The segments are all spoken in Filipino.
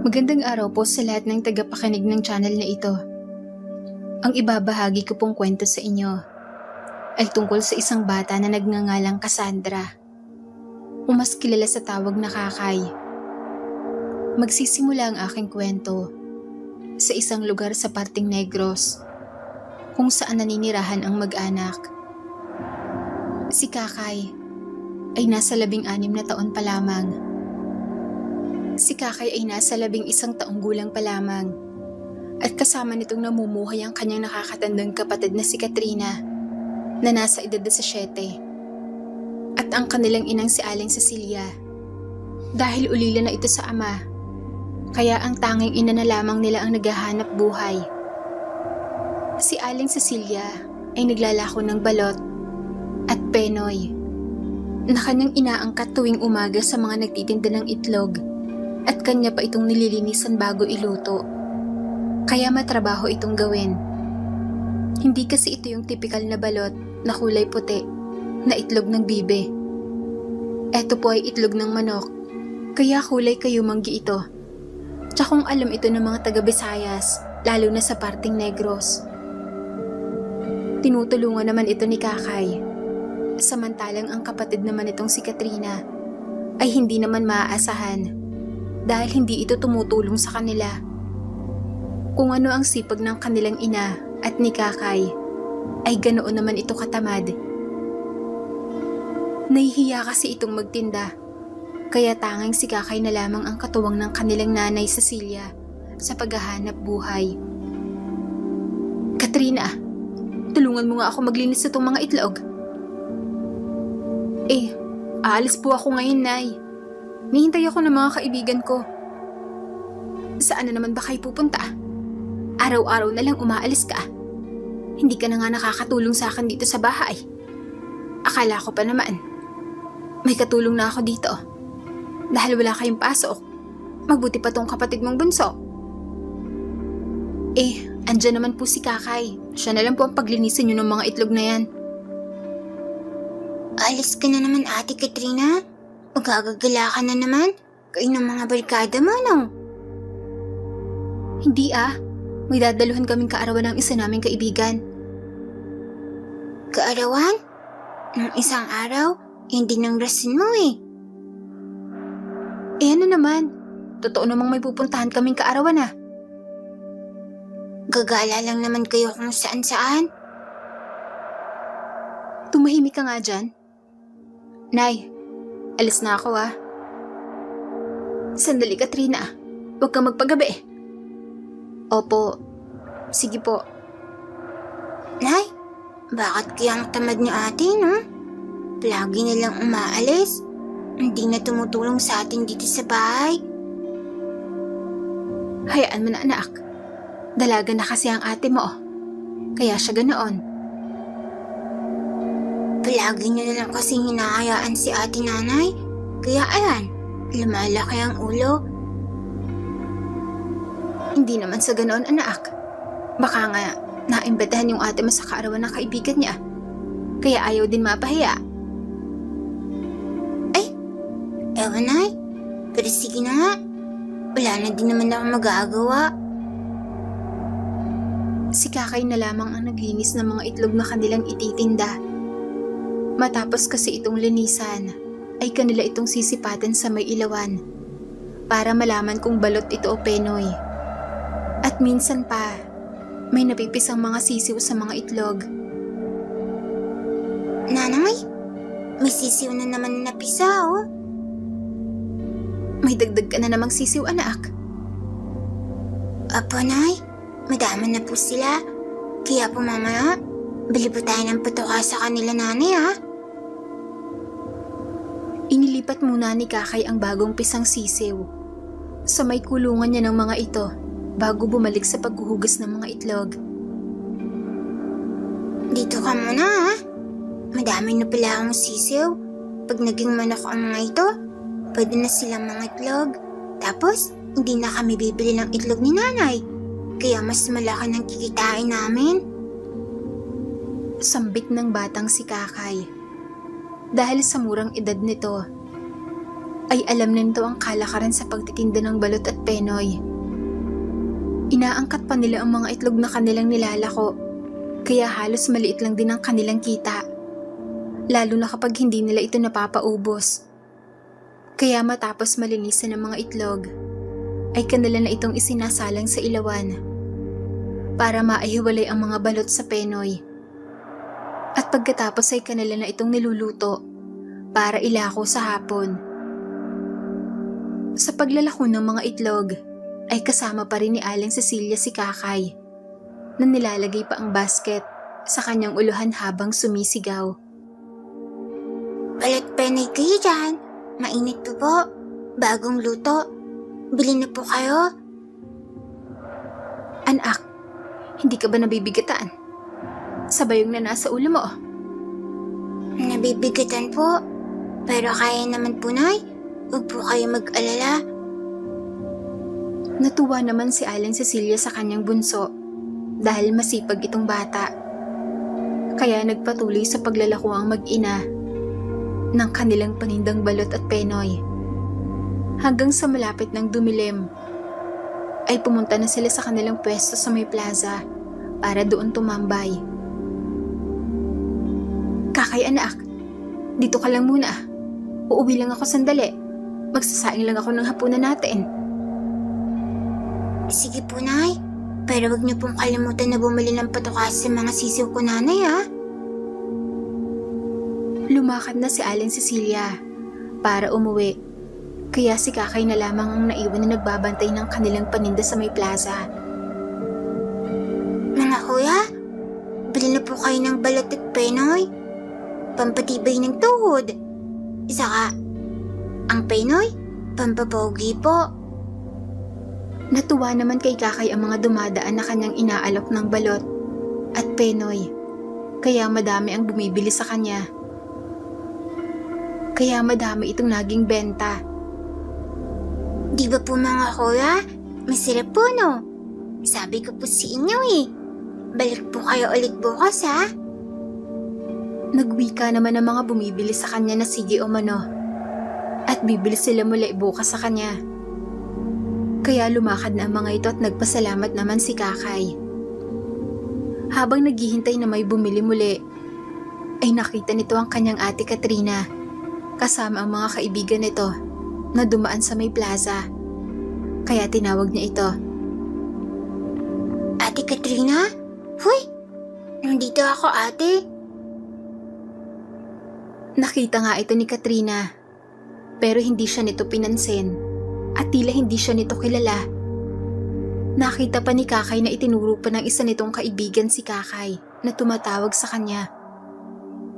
Magandang araw po sa lahat ng tagapakinig ng channel na ito. Ang ibabahagi ko pong kwento sa inyo ay tungkol sa isang bata na nagngangalang Cassandra, o mas kilala sa tawag na Kakay. Magsisimula ang aking kwento sa isang lugar sa Parting Negros kung saan naninirahan ang mag-anak. Si Kakay ay nasa 16 na taon pa lamang. Si Kakay ay nasa 11 taong gulang pa lamang at kasama nitong namumuhay ang kanyang nakakatandang kapatid na si Katrina na nasa edad na 17 at ang kanilang inang si Aling Cecilia. Dahil ulila na ito sa ama, kaya ang tanging ina na lamang nila ang naghahanap buhay. Si Aling Cecilia ay naglalako ng balot at penoy na kanyang inaangkat tuwing umaga sa mga nagtitinda ng itlog. At kanya pa itong nililinisan bago iluto. Kaya matrabaho itong gawin. Hindi kasi ito yung tipikal na balot na kulay puti na itlog ng bibe. Ito po ay itlog ng manok, kaya kulay kayumanggi ito. Tsakong alam ito ng mga taga-Visayas, lalo na sa Parting Negros. Tinutulungan naman ito ni Kakay. Samantalang ang kapatid naman itong si Katrina ay hindi naman maaasahan. Dahil hindi ito tumutulong sa kanila. Kung ano ang sipag ng kanilang ina at ni Kakay, ay ganoon naman ito katamad. Nahihiya kasi itong magtinda, kaya tanging si Kakay na lamang ang katuwang ng kanilang nanay Cecilia sa paghahanap buhay. Katrina, tulungan mo nga ako maglinis sa itong mga itlog. Aalis po ako ngayon, Nay. Nihintay ako ng mga kaibigan ko. Saan na naman ba kayo pupunta? Araw-araw na lang umaalis ka. Hindi ka na nga nakakatulong sa akin dito sa bahay. Akala ko pa naman may katulong na ako dito. Dahil wala kayong pasok, magbuti pa tong kapatid mong bunso. Andyan naman po si Kakay. Siya na lang po ang paglinisin nyo ng mga itlog na yan. Alis ka na naman, Ate Katrina. Magagagala ka na naman. Kayo ng mga barkada mo, no? Hindi may dadaluhan kaming kaarawan ng isa naming kaibigan. Kaarawan? Nung isang araw, hindi nang rason mo Ano naman? Totoo namang may pupuntahan kaming kaarawan Gagala lang naman kayo kung saan-saan. Tumahimik ka nga dyan. Nay, alis na ako Sandali, Katrina. Huwag kang magpagabi. Opo. Sige po. Nay, bakit kaya ang tamad niyo, ate, no? Lagi na lang umaalis. Hindi na tumutulong sa atin dito sa bahay. Hayaan mo na, anak. Dalaga na kasi ang ate mo. Kaya siya ganoon. Palagi niyo na lang kasing hinahayaan si ate nanay. Kaya ayan, lumalaki ang ulo. Hindi naman sa ganoon, anak. Baka nga naimbitahan yung ate mo sa kaarawan ng kaibigan niya. Kaya ayaw din mapahiya. Ewan, Nay. Pero sige na nga. Wala na din naman ako magagawa. Si Kakay na lamang ang naglinis ng mga itlog na kanilang ititinda. Matapos kasi itong linisan, ay kanila itong sisipatan sa may ilawan para malaman kung balot ito o penoy. At minsan pa, may napipisang mga sisiw sa mga itlog. Nanay, may sisiw na naman na napisa, May dagdag ka na namang sisiw, anak. Apo, Nay. Madami na po sila. Kaya po mamaya, bili po tayo ng patuka sa kanila, nanay, Inilipat muna ni Kakay ang bagong pisang sisiw sa may kulungan niya ng mga ito bago bumalik sa paghuhugas ng mga itlog. Dito ka muna, Madami na pala akong sisiw. Pag naging manok ang mga ito, pwede na silang mga itlog. Tapos, hindi na kami bibili ng itlog ni nanay. Kaya mas malaki ng kikitain namin. Sambit ng batang si Kakay. Dahil sa murang edad nito, ay alam na nito ang kalakaran sa pagtitinda ng balot at penoy. Inaangkat pa nila ang mga itlog na kanilang nilalako, kaya halos maliit lang din ang kanilang kita. Lalo na kapag hindi nila ito napapaubos. Kaya matapos malinisan ng mga itlog, ay kanila na itong isinasalang sa ilawan para maihiwalay ang mga balot sa penoy. At pagkatapos ay kanila na itong niluluto para ilako sa hapon. Sa paglalako ng mga itlog, ay kasama pa rin ni Aling Cecilia si Kakay na nilalagay pa ang basket sa kanyang uluhan habang sumisigaw. Balot penoy kayo dyan. Mainit po. Bagong luto. Bili na po kayo. Anak, hindi ka ba nabibigatan? Sabay yung na nasa ulo mo. Nabibigatan po. Pero kaya naman po, Nay. Huwag po kayo mag-alala. Natuwa naman si Aling Cecilia sa kanyang bunso dahil masipag itong bata. Kaya nagpatuloy sa paglalako ang mag-ina ng kanilang panindang balot at penoy. Hanggang sa malapit ng dumilim, ay pumunta na sila sa kanilang pwesto sa may plaza para doon tumambay. Kakay anak, dito ka lang muna. Uuwi lang ako sandali. Magsasaing lang ako ng hapunan natin. Sige po, Nay. Pero huwag niyo pong kalimutan na bumili ng patukas sa mga sisiw ko, Nanay, ha? Lumakad na si Aling Cecilia para umuwi. Kaya si Kakay na lamang ang naiwan na nagbabantay ng kanilang paninda sa may plaza. Mga kuya, bili na po kayo ng balot at penoy. Pampatibay ng tuhod. Saka, ang penoy, pampapogi po. Natuwa naman kay Kakay ang mga dumadaan na kanyang inaalok ng balot at penoy. Kaya madami ang bumibili sa kanya. Kaya madami itong naging benta. Di ba po mga kuya, masarap po, no? Sabi ko po sa inyo eh. Balik po kayo ulit bukas, ha? Nagwika naman ang mga bumibili sa kanya na sige o mano. At bibili sila muli bukas sa kanya. Kaya lumakad na ang mga ito at nagpasalamat naman si Kakay. Habang naghihintay na may bumili muli, ay nakita nito ang kanyang ate Katrina kasama ang mga kaibigan nito na dumaan sa may plaza. Kaya tinawag niya ito. Ate Katrina? Huy! Nandito ako, ate. Nakita nga ito ni Katrina, pero hindi siya nito pinansin at tila hindi siya nito kilala. Nakita pa ni Kakay na itinuro pa ng isa nitong kaibigan si Kakay na tumatawag sa kanya.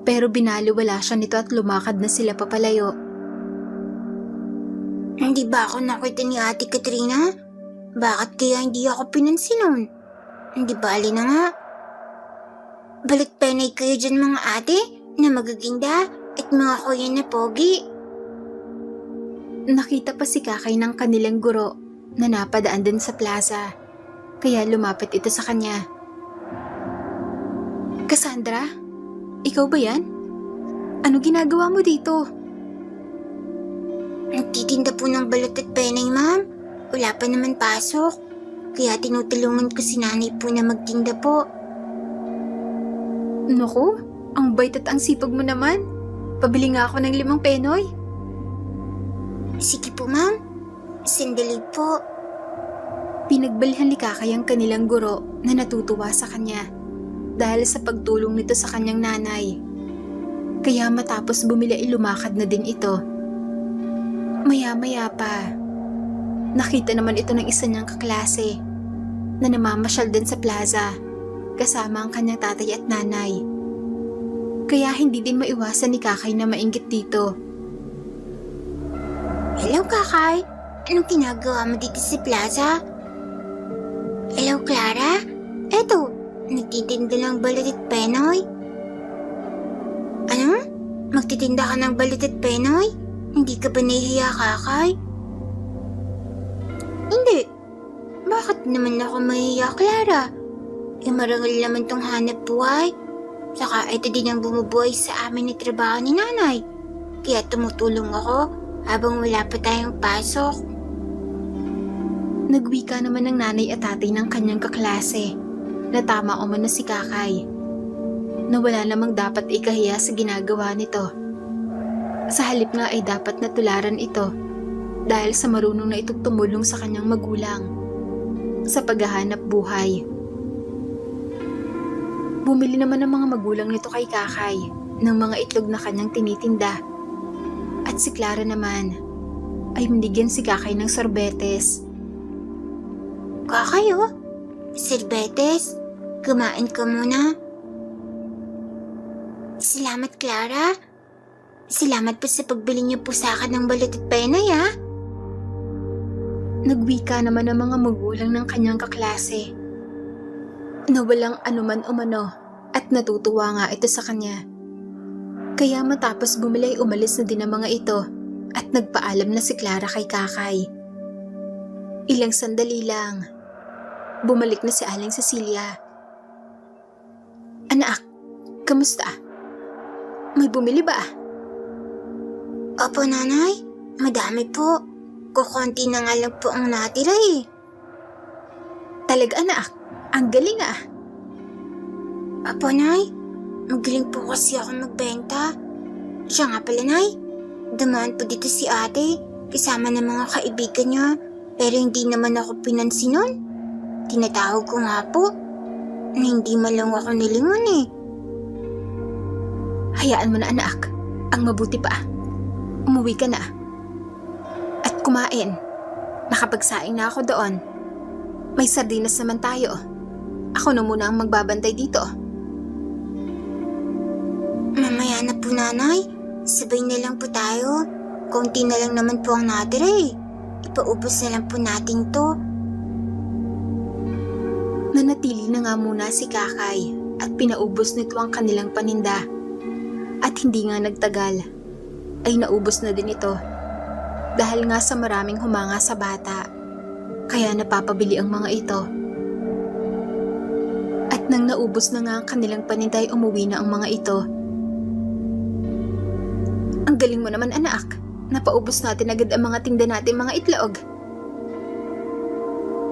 Pero binaliwala siya nito at lumakad na sila papalayo. Hindi ba ako nakita ni ate Katrina? Bakit kaya hindi ako pinansin nun? Hindi bali na nga. Balik penay kayo dyan mga ate na magaganda at mga kuya na pogi. Nakita pa si Kakay ng kanilang guro na napadaan din sa plaza. Kaya lumapit ito sa kanya. Cassandra? Ikaw ba yan? Ano ginagawa mo dito? Nagtitinda po ng balot at penay, ma'am. Wala pa naman pasok. Kaya tinutulungan ko si nanay po na magtinda po. Naku, ang bait at ang sipag mo naman. Pabili nga ako ng 5 penoy. Sige po, ma'am. Sandali po. Pinagbalihan ni Kakay ang kanilang guro na natutuwa sa kanya dahil sa pagtulong nito sa kanyang nanay. Kaya matapos bumili ay lumakad na din ito. Maya-maya pa, nakita naman ito ng isa niyang kaklase na namamasyal din sa plaza kasama ang kanyang tatay at nanay. Kaya hindi din maiwasan ni Kakay na mainggit dito. Hello, Kakay. Anong ginagawa mo dito sa plaza? Hello, Clara. Eto, nagtitinda ng balot at penoy. Ano? Magtitinda ka ng balot at penoy? Hindi ka ba nahihiya, Kakay? Hindi. Bakit naman ako mahihiya, Clara? Marangal naman tong hanap buhay. Saka ito din ang bumubuhay sa amin ni trabaho ni nanay. Kaya tumutulong ako habang wala pa tayong pasok. Nagwika naman ng nanay at tatay ng kanyang kaklase na tama umano si Kakay, na wala namang dapat ikahiya sa ginagawa nito. Sa halip nga ay dapat na tularan ito dahil sa marunong na itong tumulong sa kanyang magulang sa paghahanap buhay. Bumili naman ng mga magulang nito kay Kakay ng mga itlog na kanyang tinitinda. At si Clara naman ay binigyan si Kakay ng sorbetes. Kakay oh, sorbetes, kumain ka muna. Salamat Clara. Salamat po sa pagbili niyo po sa akin ng balot at penay ha. Nagwika naman ng mga magulang ng kanyang kaklase na walang anuman umano at natutuwa nga ito sa kanya. Kaya matapos bumili ay umalis na din ang mga ito at nagpaalam na si Clara kay Kakay. Ilang sandali lang, bumalik na si Aling Cecilia. Anak, kamusta? May bumili ba? Opo nanay, madami po. Kukunti na nga lang po ang natira eh. Talaga anak, ang galing ah. Opo nay, magaling po kasi ako magbenta. Siya nga pala nay, dumaan po dito si ate, kasama ng mga kaibigan niya, pero hindi naman ako pinansin nun. Tinatawag ko nga po, na hindi malang ako nilingon eh. Hayaan mo na anak, ang mabuti pa. Umuwi ka na. At kumain. Nakapagsaing na ako doon. May sardinas naman tayo. Ako na muna ang magbabantay dito. Mamaya na po nanay, sabay na lang po tayo. Konti na lang naman po ang natira eh. Ipaubos na lang po natin to. Nanatili na nga muna si Kakay at pinaubos nito ang kanilang paninda. At hindi nga nagtagal, ay naubos na din ito. Dahil nga sa maraming humanga sa bata, kaya napapabili ang mga ito. At nang naubos na nga ang kanilang paninda ay umuwi na ang mga ito. Ang galing mo naman anak, napaubos natin agad ang mga tinda natin mga itlog.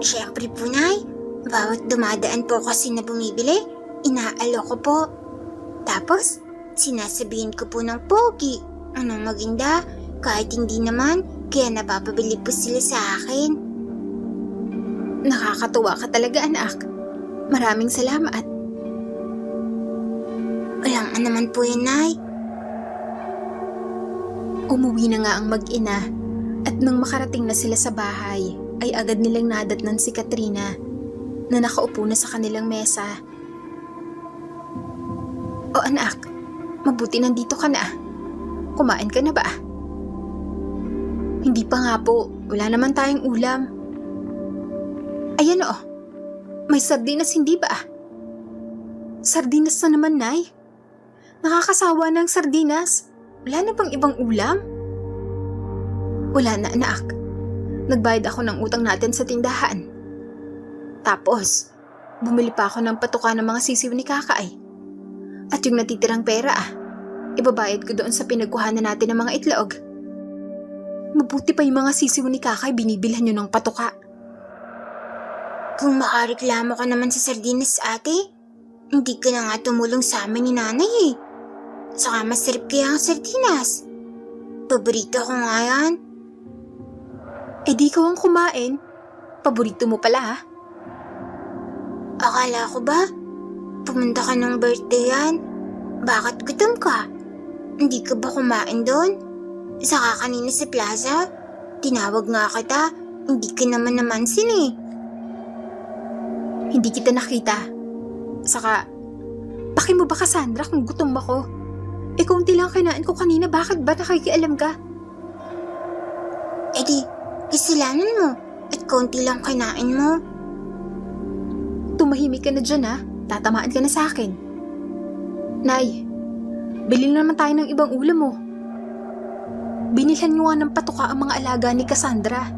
Siyempre po nay, bawat dumadaan po kasi na bumibili, inaalok ko po. Tapos, sinasabihin ko po ng pogi, anong maganda, kahit hindi naman, kaya napapabili po sila sa akin. Nakakatuwa ka talaga anak. Maraming salamat. Walang naman po yan nay. Umuwi na nga ang mag-ina at nang makarating na sila sa bahay ay agad nilang nadatnan si Katrina na nakaupo na sa kanilang mesa. O anak, mabuti nandito ka na. Kumain ka na ba? Hindi pa nga po, wala naman tayong ulam. Ayan o, may sardinas hindi ba? Sardinas na naman, Nay. Nakakasawa ng sardinas. Wala na bang ibang ulam? Wala na anak. Nagbayad ako ng utang natin sa tindahan. Tapos, bumili pa ako ng patuka ng mga sisiw ni Kakay. At yung natitirang pera, ibabayad ko doon sa pinagkuhanan natin ng mga itlog. Mabuti pa yung mga sisiw ni Kakay binibilhan nyo ng patuka. Kung makareklamo ka naman sa sardinas ate, hindi ka na nga tumulong sa amin ni nanay eh. Saka masarap kaya ang sardinas. Paborito ko nga yan. Eh di ikaw ang kumain. Paborito mo pala ha? Akala ko ba? Pumunta ka ng birthday yan. Bakit gutom ka? Hindi ka ba kumain doon? Saka kanina sa plaza, tinawag nga kita, hindi ka naman namansin eh. Hindi kita nakita. Saka, paki mo ba Cassandra kung gutom ako? Eh kung lang kinain ko kanina, bakit ba nakikialam ka? Eh di, kasalanan mo at konti lang kinain mo. Tumahimik ka na dyan ha. Tatamaan ka na sa akin. Nay, bili na naman tayo ng ibang ulam mo. Binilhan nyo nga ng patuka ang mga alaga ni Cassandra.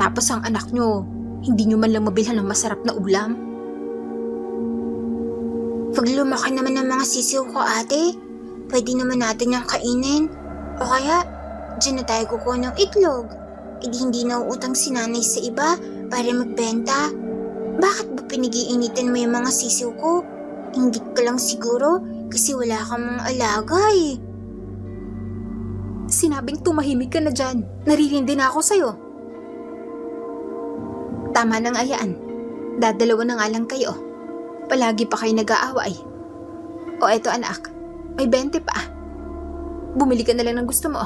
Tapos ang anak nyo, hindi nyo man lang mabilhan ng masarap na ulam. Pag lumaki naman ng mga sisiw ko ate, pwede naman natin yung kainin. O kaya, Diyan na tayo kukuha ng itlog. Hindi nauutang si nanay sa iba para magbenta. Bakit ba pinag-iinitan mo yung mga sisiw ko? Inggit ka lang siguro kasi wala kang mga alaga eh. Sinabing tumahimik ka na dyan. Naririndi na ako sa'yo. Tama nang ayaan. Dadalawa na nga lang kayo. Palagi pa kayo nag-aaway. O eto anak, may 20 pa. Bumili ka na lang ng gusto mo.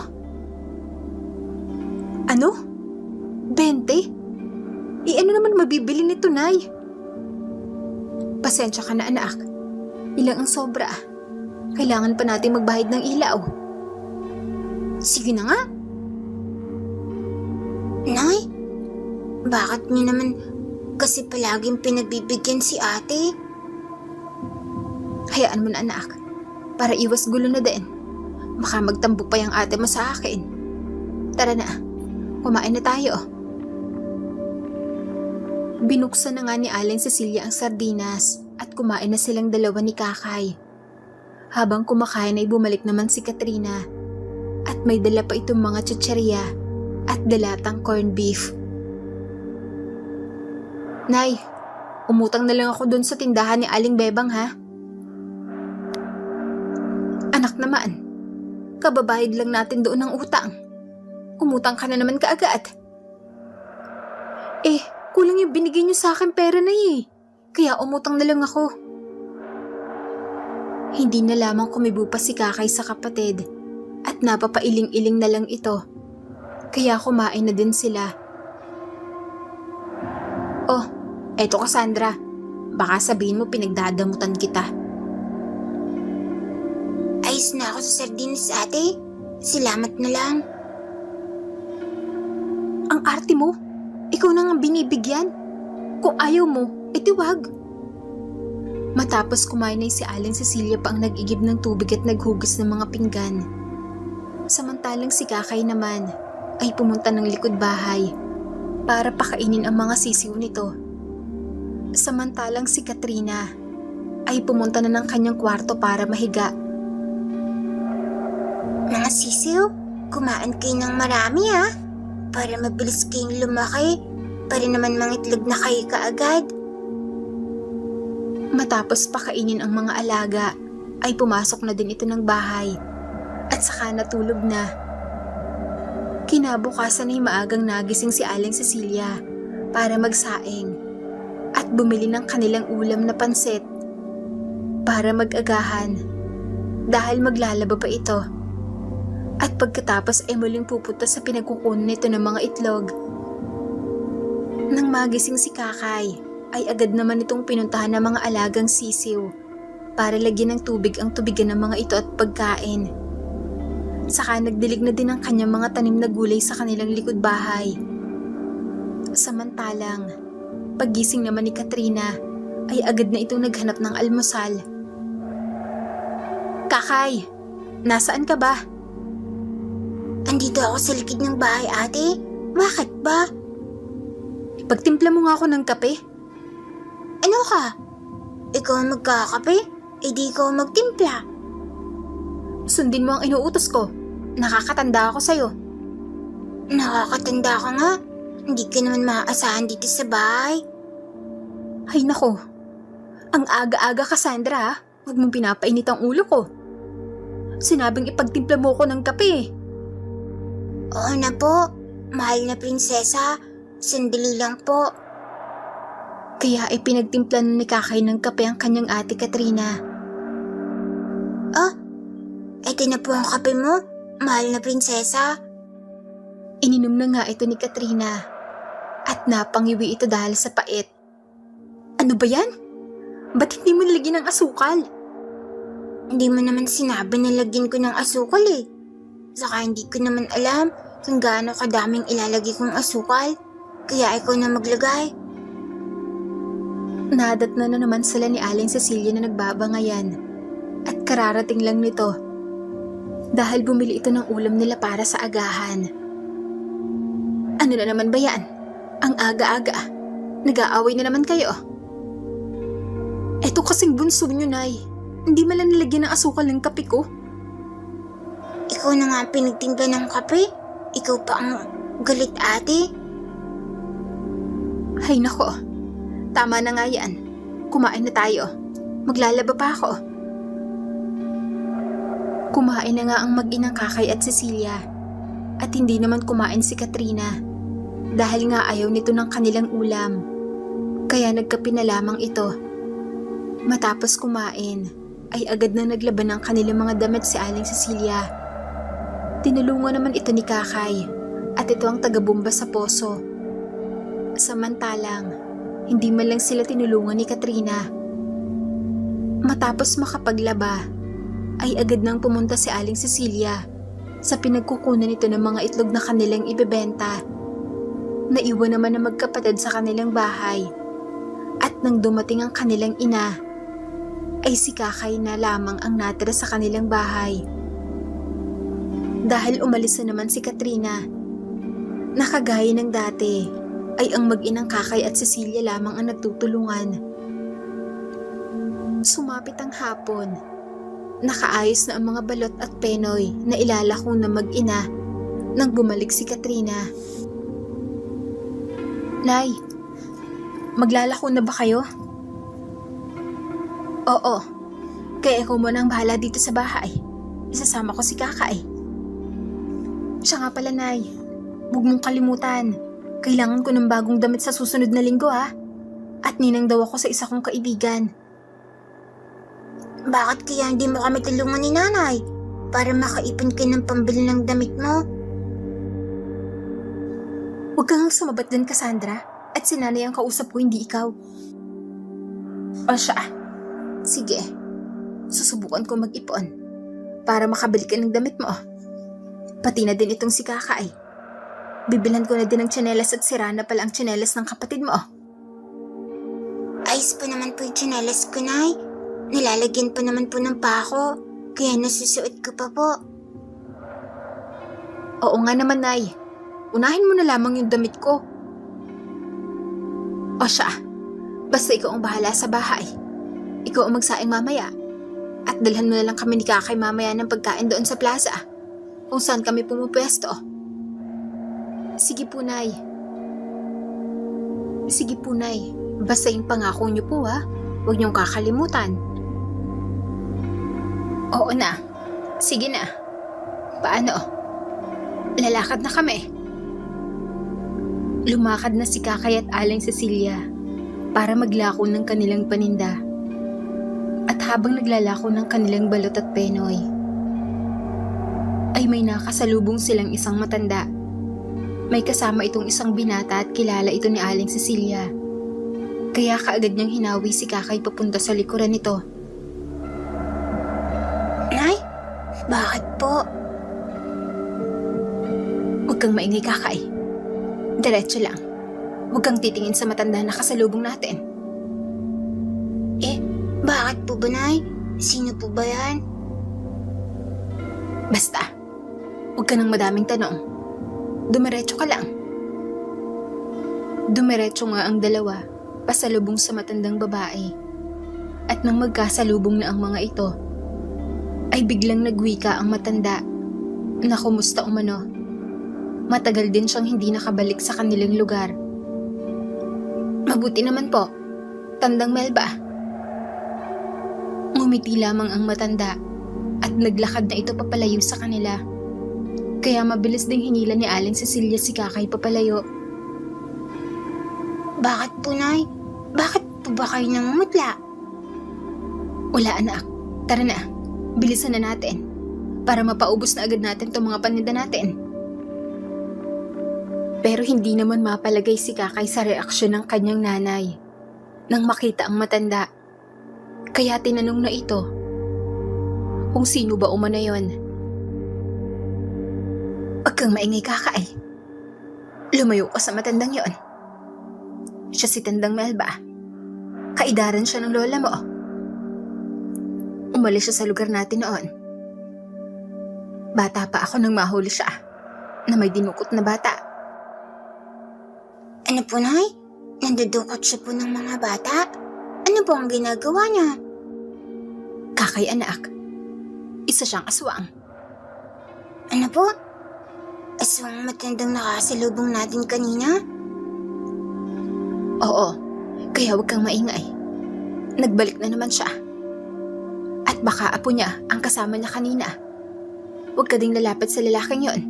Ano? 20? Ano naman mabibili nito, Nay? Pasensya ka na anak. Ilang ang sobra. Kailangan pa natin magbayad ng ilaw. Sige na nga. Nay, bakit niyo naman kasi palaging pinagbibigyan si ate? Hayaan mo na anak. Para iwas gulo na din. Baka magtambo pa yung ate mo sa akin. Tara na. Kumain na tayo. Binuksan na nga ni Aling Cecilia ang sardinas at kumain na silang dalawa ni Kakay. Habang kumakain ay bumalik naman si Katrina at may dala pa itong mga chichirya at dalatang corned beef. Nay, umutang na lang ako dun sa tindahan ni Aling Bebang ha. Anak naman, kababayad lang natin doon ng utang. Umutang ka na naman kaagad. Kulang yung binigay niyo sa akin pera na kaya umutang na lang ako. Hindi na lamang kumibo pa si Kakay sa kapatid at napapailing-iling na lang ito. Kaya kumain na din sila. Oh, eto Cassandra. Baka sabihin mo pinagdadamutan kita. Ayos na ako sa sardinas ate. Salamat na lang. Ang arte mo. Ikaw na nga binibigyan. Kung ayaw mo, wag. Matapos kumain ay si Aling Cecilia pa ang nag-igib ng tubig at naghugas ng mga pinggan. Samantalang si Kakay naman ay pumunta ng likod bahay para pakainin ang mga sisiw nito. Samantalang si Katrina ay pumunta na ng kanyang kwarto para mahiga. Mga sisiw, kumain kayo ng marami para mabilis kayong lumaki, para naman mga itlog na kayo kaagad. Matapos pakainin ang mga alaga, ay pumasok na din ito ng bahay at saka natulog na. Kinabukasan ay maagang nagising si Aling Cecilia para magsaing at bumili ng kanilang ulam na pansit para mag-agahan dahil maglalaba pa ito. At pagkatapos ay muling pupunta sa pinagkukunan nito ng mga itlog. Nang magising si Kakay, ay agad naman itong pinuntahan ng mga alagang sisiw para lagyan ng tubig ang tubigan ng mga ito at pagkain. Saka nagdilig na din ang kanyang mga tanim na gulay sa kanilang likod bahay. Samantalang, paggising naman ni Katrina, ay agad na itong naghanap ng almusal. Kakay, nasaan ka ba? Andito ako sa likod ng bahay ate. Bakit ba? Pagtimpla mo nga ako ng kape. Ano ka? Ikaw ang magkakape? Di ikaw magtimpla. Sundin mo ang inuutos ko. Nakakatanda ako sa'yo. Nakakatanda ka nga. Hindi ka naman maaasahan dito sa bahay. Ay nako. Ang aga-aga Cassandra Huwag mong pinapainit ang ulo ko. Sinabing ipagtimpla mo ko ng kape. Oo na po, mahal na prinsesa. Sandali lang po. Kaya ay pinagtimpla na ni Kakay ng kape ang kanyang ate Katrina. Eto na po ang kape mo, mahal na prinsesa. Ininom na nga ito ni Katrina. At napangiwi ito dahil sa pait. Ano ba yan? Ba't hindi mo nilagyan ng asukal? Hindi mo naman sinabi na lagyan ko ng asukal eh. Saka hindi ko naman alam kung gaano kadaming ilalagay kong asukal. Kaya ikaw na maglagay. Nadat na naman sila ni Aling Cecilia na nagbabangayan. At kararating lang nito. Dahil bumili ito ng ulam nila para sa agahan. Ano na naman ba yan? Ang aga-aga. Nag-aaway na naman kayo. Eto kasing bunso nyo, Nay. Hindi man lang nilagyan ng asukal ng kape ko. Ikaw na nga pinagtimpla ng kape. ikaw pa ang galit ate. Ay nako, tama na nga yan. Kumain na tayo. Maglalaba pa ako. Kumain na nga ang mag-inang Kakay at Cecilia. At hindi naman kumain si Katrina. Dahil nga ayaw nito ng kanilang ulam. Kaya nagkape na lamang ito. Matapos kumain, ay agad na naglaban ng kanilang mga damit si Aling Cecilia. Tinulungan naman ito ni Kakay at ito ang tagabomba sa poso. Samantalang, hindi man lang sila tinulungan ni Katrina. Matapos makapaglaba, ay agad nang pumunta si Aling Cecilia sa pinagkukunan nito ng mga itlog na kanilang ibebenta. Naiwan naman na magkapatid sa kanilang bahay. At nang dumating ang kanilang ina, ay si Kakay na lamang ang natira sa kanilang bahay. Dahil umalis na naman si Katrina, nakagaya ng dati, ay ang mag-inang Kakay at Cecilia lamang ang nagtutulungan. Sumapit ang hapon. Nakaayos na ang mga balot at penoy na ilalako ng mag-ina nang bumalik si Katrina. Nay, maglalako na ba kayo? Oo, kaya ikaw muna ang bahala dito sa bahay. Isasama ko si Kakay. Siya nga pala, Nay. Huwag mong kalimutan. Kailangan ko ng bagong damit sa susunod na linggo, ha? At ninang daw ako sa isa kong kaibigan. Bakit kaya hindi mo kami tulungan ni nanay? Para makaipon ka ng pambili ng damit mo? Huwag kang sumabat din, Cassandra. At si nanay ang kausap ko, hindi ikaw. O siya. Sige. Susubukan ko mag-ipon. Para makabili ka ng damit mo. Pati na din itong si Kakay. Bibilhan ko na din ng tsinelas at sira na pala ang tsinelas ng kapatid mo. Ayos pa naman po yung tsinelas ko, Nay. Nilalagyan pa naman po ng pako. Kaya nasusuot ko pa po. Oo nga naman, Nay. Unahin mo na lamang yung damit ko. O siya. Basta ikaw ang bahala sa bahay. Ikaw ang magsaing mamaya. At dalhan mo na lang kami ni Kakay mamaya ng pagkain doon sa plaza. Kung saan kami pumupwesto. Sige po, Nay. Sige po, Nay. Basta yung pangako niyo po, ha. Huwag niyong kakalimutan. Oo na. Sige na. Paano? Lalakad na kami. Lumakad na si Kakay at Aling Cecilia para maglako ng kanilang paninda. At habang naglalako ng kanilang balot at penoy, ay may nakasalubong silang isang matanda. May kasama itong isang binata at kilala ito ni Aling Cecilia. Kaya kaagad niyang hinawi si Kakay papunta sa likuran nito. Nay, bakit po? Huwag kang maingay, Kakay. Diretso lang. Huwag kang titingin sa matanda na kasalubong natin. Bakit po ba, Nay? Sino po ba yan? Basta, huwag ka nang madaming tanong. Dumiretso ka lang. Dumiretso nga ang dalawa, pasalubong sa matandang babae. At nang magkasalubong na ang mga ito, ay biglang nagwika ang matanda na kumusta umano. Matagal din siyang hindi nakabalik sa kanilang lugar. Mabuti naman po, Tandang Melba. Ngumiti lamang ang matanda at naglakad na ito papalayo sa kanila. Kaya mabilis ding hinila ni Aling Cecilia si Kakay papalayo. Bakit po, Nay? Bakit po ba kayo namumutla? Wala, anak. Tara na. Bilisan na natin. Para mapaubos na agad natin itong mga paninda natin. Pero hindi naman mapalagay si Kakay sa reaksyon ng kanyang nanay nang makita ang matanda. Kaya tinanong na ito kung sino ba umano yon. Huwag kang maingay, Kakay. Lumayo ka sa matandang yon. Siya si Tandang Melba. Kaidaran siya ng lola mo. Umalis siya sa lugar natin noon. Bata pa ako nang mahuli siya na may dinukot na bata. Ano po, Nay? Nandudukot siya po ng mga bata? Ano po ang ginagawa niya? Kakay, anak. Isa siyang aswang. Ano po? aswang matandang nakasalubong natin kanina? Oo, kaya huwag kang maingay. Nagbalik na naman siya. At baka apo niya ang kasama niya kanina. Huwag ka ding lalapit sa lalaking yon.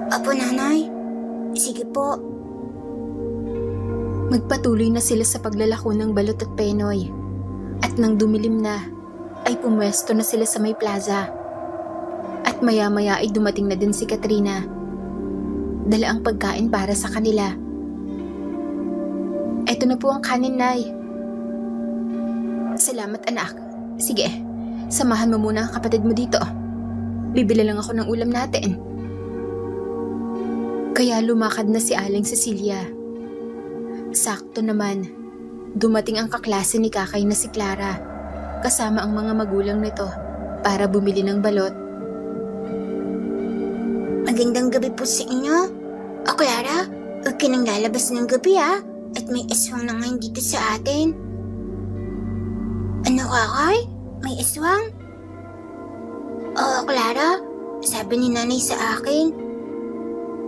Opo, nanay. Sige po. Magpatuloy na sila sa paglalako ng balot at penoy. At nang dumilim na, ay pumwesto na sila sa may plaza. At maya-maya ay dumating na din si Katrina. Dala ang pagkain para sa kanila. Eto na po ang kanin, Nay. Salamat, anak. Sige, samahan mo muna ang kapatid mo dito. Bibili lang ako ng ulam natin. Kaya lumakad na si Aling Cecilia. Sakto naman, dumating ang kaklase ni Kakay na si Clara, kasama ang mga magulang nito para bumili ng balot. Magandang gabi po sa inyo. O Clara, huwag ka nang lalabas ng gabi at may aswang na ngayon dito sa atin. Ano, Kakay? May aswang? Oo, Clara, sabi ni nanay sa akin.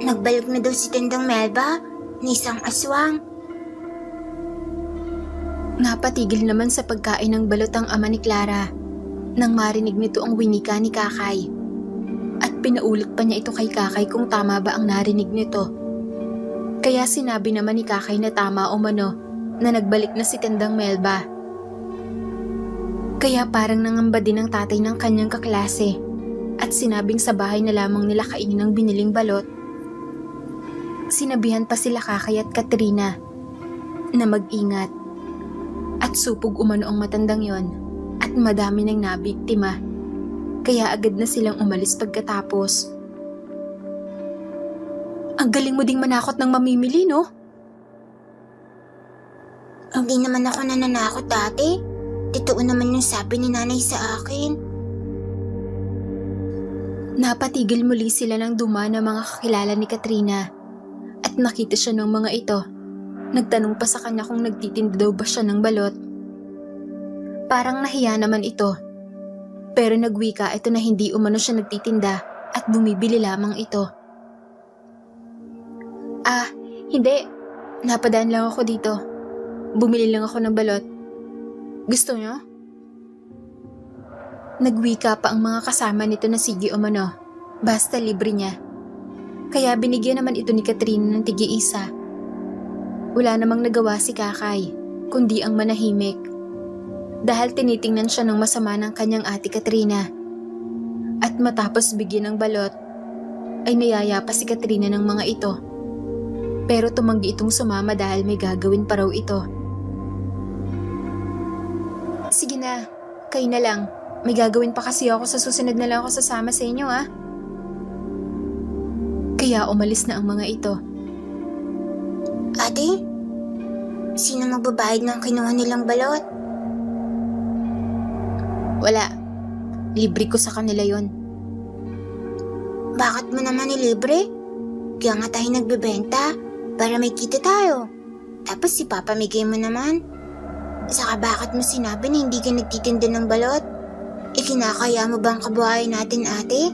Nagbalik na daw si Tandang Melba na isang aswang. Napatigil naman sa pagkain ng balot ang ama ni Clara nang marinig nito ang winika ni Kakay. At pinaulit pa niya ito kay Kakay kung tama ba ang narinig nito. Kaya sinabi naman ni Kakay na tama o mano na nagbalik na si Tandang Melba. Kaya parang nangamba din ang tatay ng kanyang kaklase at sinabing sa bahay na lamang nila kainin ang biniling balot. Sinabihan pa sila Kakay at Katrina na mag-ingat at supog umano ang matandang yon at madami nang nabiktima. Kaya agad na silang umalis pagkatapos. Ang galing mo ding manakot ng mamimili, no? Hindi naman ako nananakot dati. Totoo naman yung sabi ni nanay sa akin. Napatigil muli sila ng duma ng mga kakilala ni Katrina at nakita siya ng mga ito. Nagtanong pa sa kanya kung nagtitinda daw ba siya ng balot. Parang nahiya naman ito. Pero nagwika ito na hindi umano siya nagtitinda at bumibili lamang ito. Hindi. Napadaan lang ako dito. Bumili lang ako ng balot. Gusto nyo? Nagwika pa ang mga kasama nito na sige umano. Basta libre niya. Kaya binigyan naman ito ni Katrina ng tig-iisa. Wala namang nagawa si Kakay, kundi ang manahimik. Dahil tinitingnan siya ng masama ng kanyang ate Katrina. At matapos bigyan ng balot, ay nayaya pa si Katrina ng mga ito. Pero tumanggi itong sumama dahil may gagawin pa raw ito. Sige na, kayo na lang. May gagawin pa kasi ako, sa susunod na lang ako sasama sa inyo Kaya umalis na ang mga ito. Ate, sino magbabayad ng kinuha nilang balot? Wala. Libre ko sa kanila yon. Bakit mo naman ilibre? Kaya nga tayo nagbebenta para may kita tayo. Tapos ipapamigay mo naman. Saka bakit mo sinabi na hindi ka nagtitinda ng balot? Kinakaya mo bang kabuhayan natin, ate?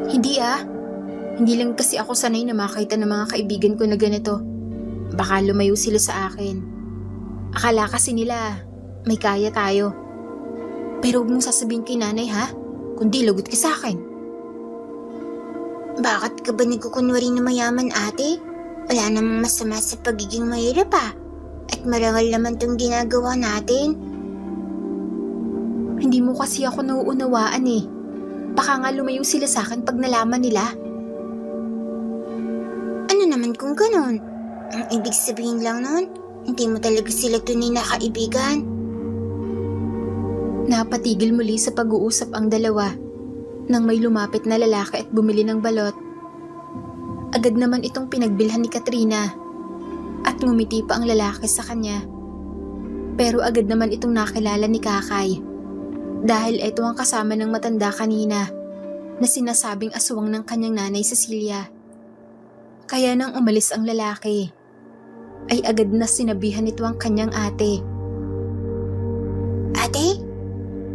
Hindi Hindi lang kasi ako sanay na makita ng mga kaibigan ko na ganito. Baka lumayo sila sa akin. Akala kasi nila may kaya tayo. Pero huwag mong sasabihin kay nanay kundi lagot ka sa akin. Bakit ka ba nagkukunwari na mayaman, ate? Wala namang masama sa pagiging mahirap At marangal naman tong ginagawa natin. Hindi mo kasi ako nauunawaan Baka nga lumayo sila sa akin pag nalaman nila. Ano naman kung ganun? Ang ibig sabihin lang nun, hindi mo talaga sila tunay na kaibigan. Napatigil muli sa pag-uusap ang dalawa nang may lumapit na lalaki at bumili ng balot. Agad naman itong pinagbilhan ni Katrina at ngumiti pa ang lalaki sa kanya. Pero agad naman itong nakilala ni Kakay dahil ito ang kasama ng matanda kanina na sinasabing aswang ng kanyang nanay Cecilia. Kaya nang umalis ang lalaki, ay agad na sinabihan nito ang kanyang ate. Ate,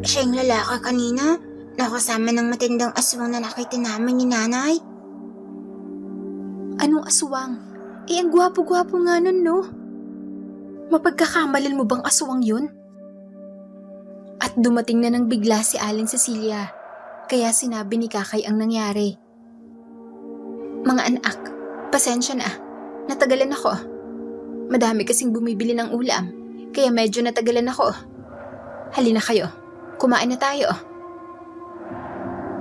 siya yung lalaki kanina na kasama ng matindang aswang na nakita namin ni nanay. Anong aswang? Ang gwapo-gwapo nga nun, no? Mapagkakamalal mo bang aswang yun? At dumating na nang bigla si Aling Cecilia, kaya sinabi ni Kakay ang nangyari. Mga anak, pasensya na. Natagalan ako. Madami kasing bumibili ng ulam, kaya medyo natagalan ako. Halina kayo, kumain na tayo.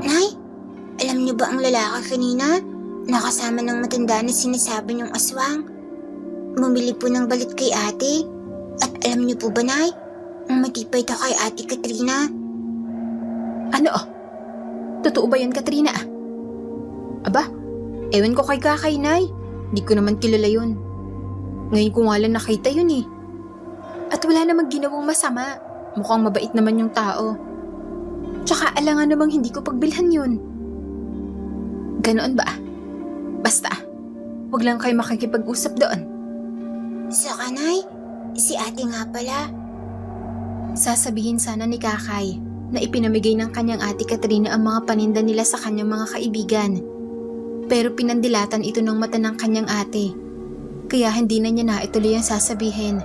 Nay, alam niyo ba ang lalaki kanina? Nakasama ng matanda na sinasabi niyong aswang. Bumili po ng balit kay ate. At alam niyo po ba, Nay? Ang matipay daw kay ate Katrina. Ano? Totoo ba yun, Katrina? Aba, ewan ko kay Kakay, Nay. Di ko naman kilala yun. Ngayon ko nga lang nakita yun eh. At wala namang ginawang masama. Mukhang mabait naman yung tao. Tsaka alangan namang hindi ko pagbilhan yun. Ganoon ba? Basta, wag lang kayo makikipag-usap doon. Saka, Nay, si ate nga pala. Sasabihin sana ni Kakay na ipinamigay ng kanyang ate Katrina ang mga paninda nila sa kanyang mga kaibigan. Pero pinandilatan ito ng mata ng kanyang ate. Kaya hindi na niya naituloy ang sasabihin.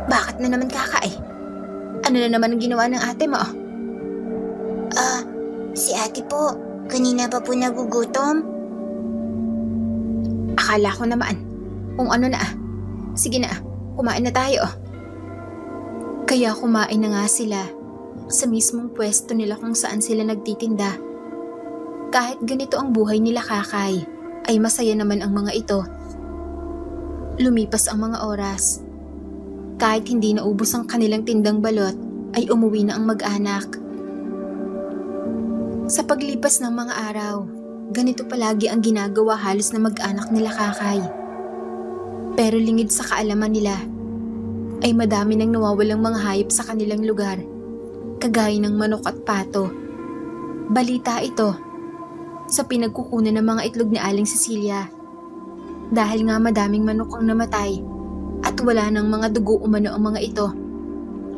Bakit na naman, Kakay? Ano na naman ang ginawa ng ate mo? Si ate po, kanina pa po nagugutom. Akala ko naman, kung ano na. Sige na, kumain na tayo. Kaya kumain na nga sila sa mismong pwesto nila kung saan sila nagtitinda. Kahit ganito ang buhay nila, Kakay, ay masaya naman ang mga ito. Lumipas ang mga oras. Kahit hindi naubos ang kanilang tindang balot, ay umuwi na ang mag-anak. Sa paglipas ng mga araw, ganito palagi ang ginagawa halos na mag-anak nila, Kakay. Pero lingid sa kaalaman nila, ay madami nang nawawalang mga hayop sa kanilang lugar, kagaya ng manok at pato. Balita ito sa pinagkukunan ng mga itlog ni Aling Cecilia. Dahil nga madaming manok ang namatay at wala ng mga dugo umano ang mga ito.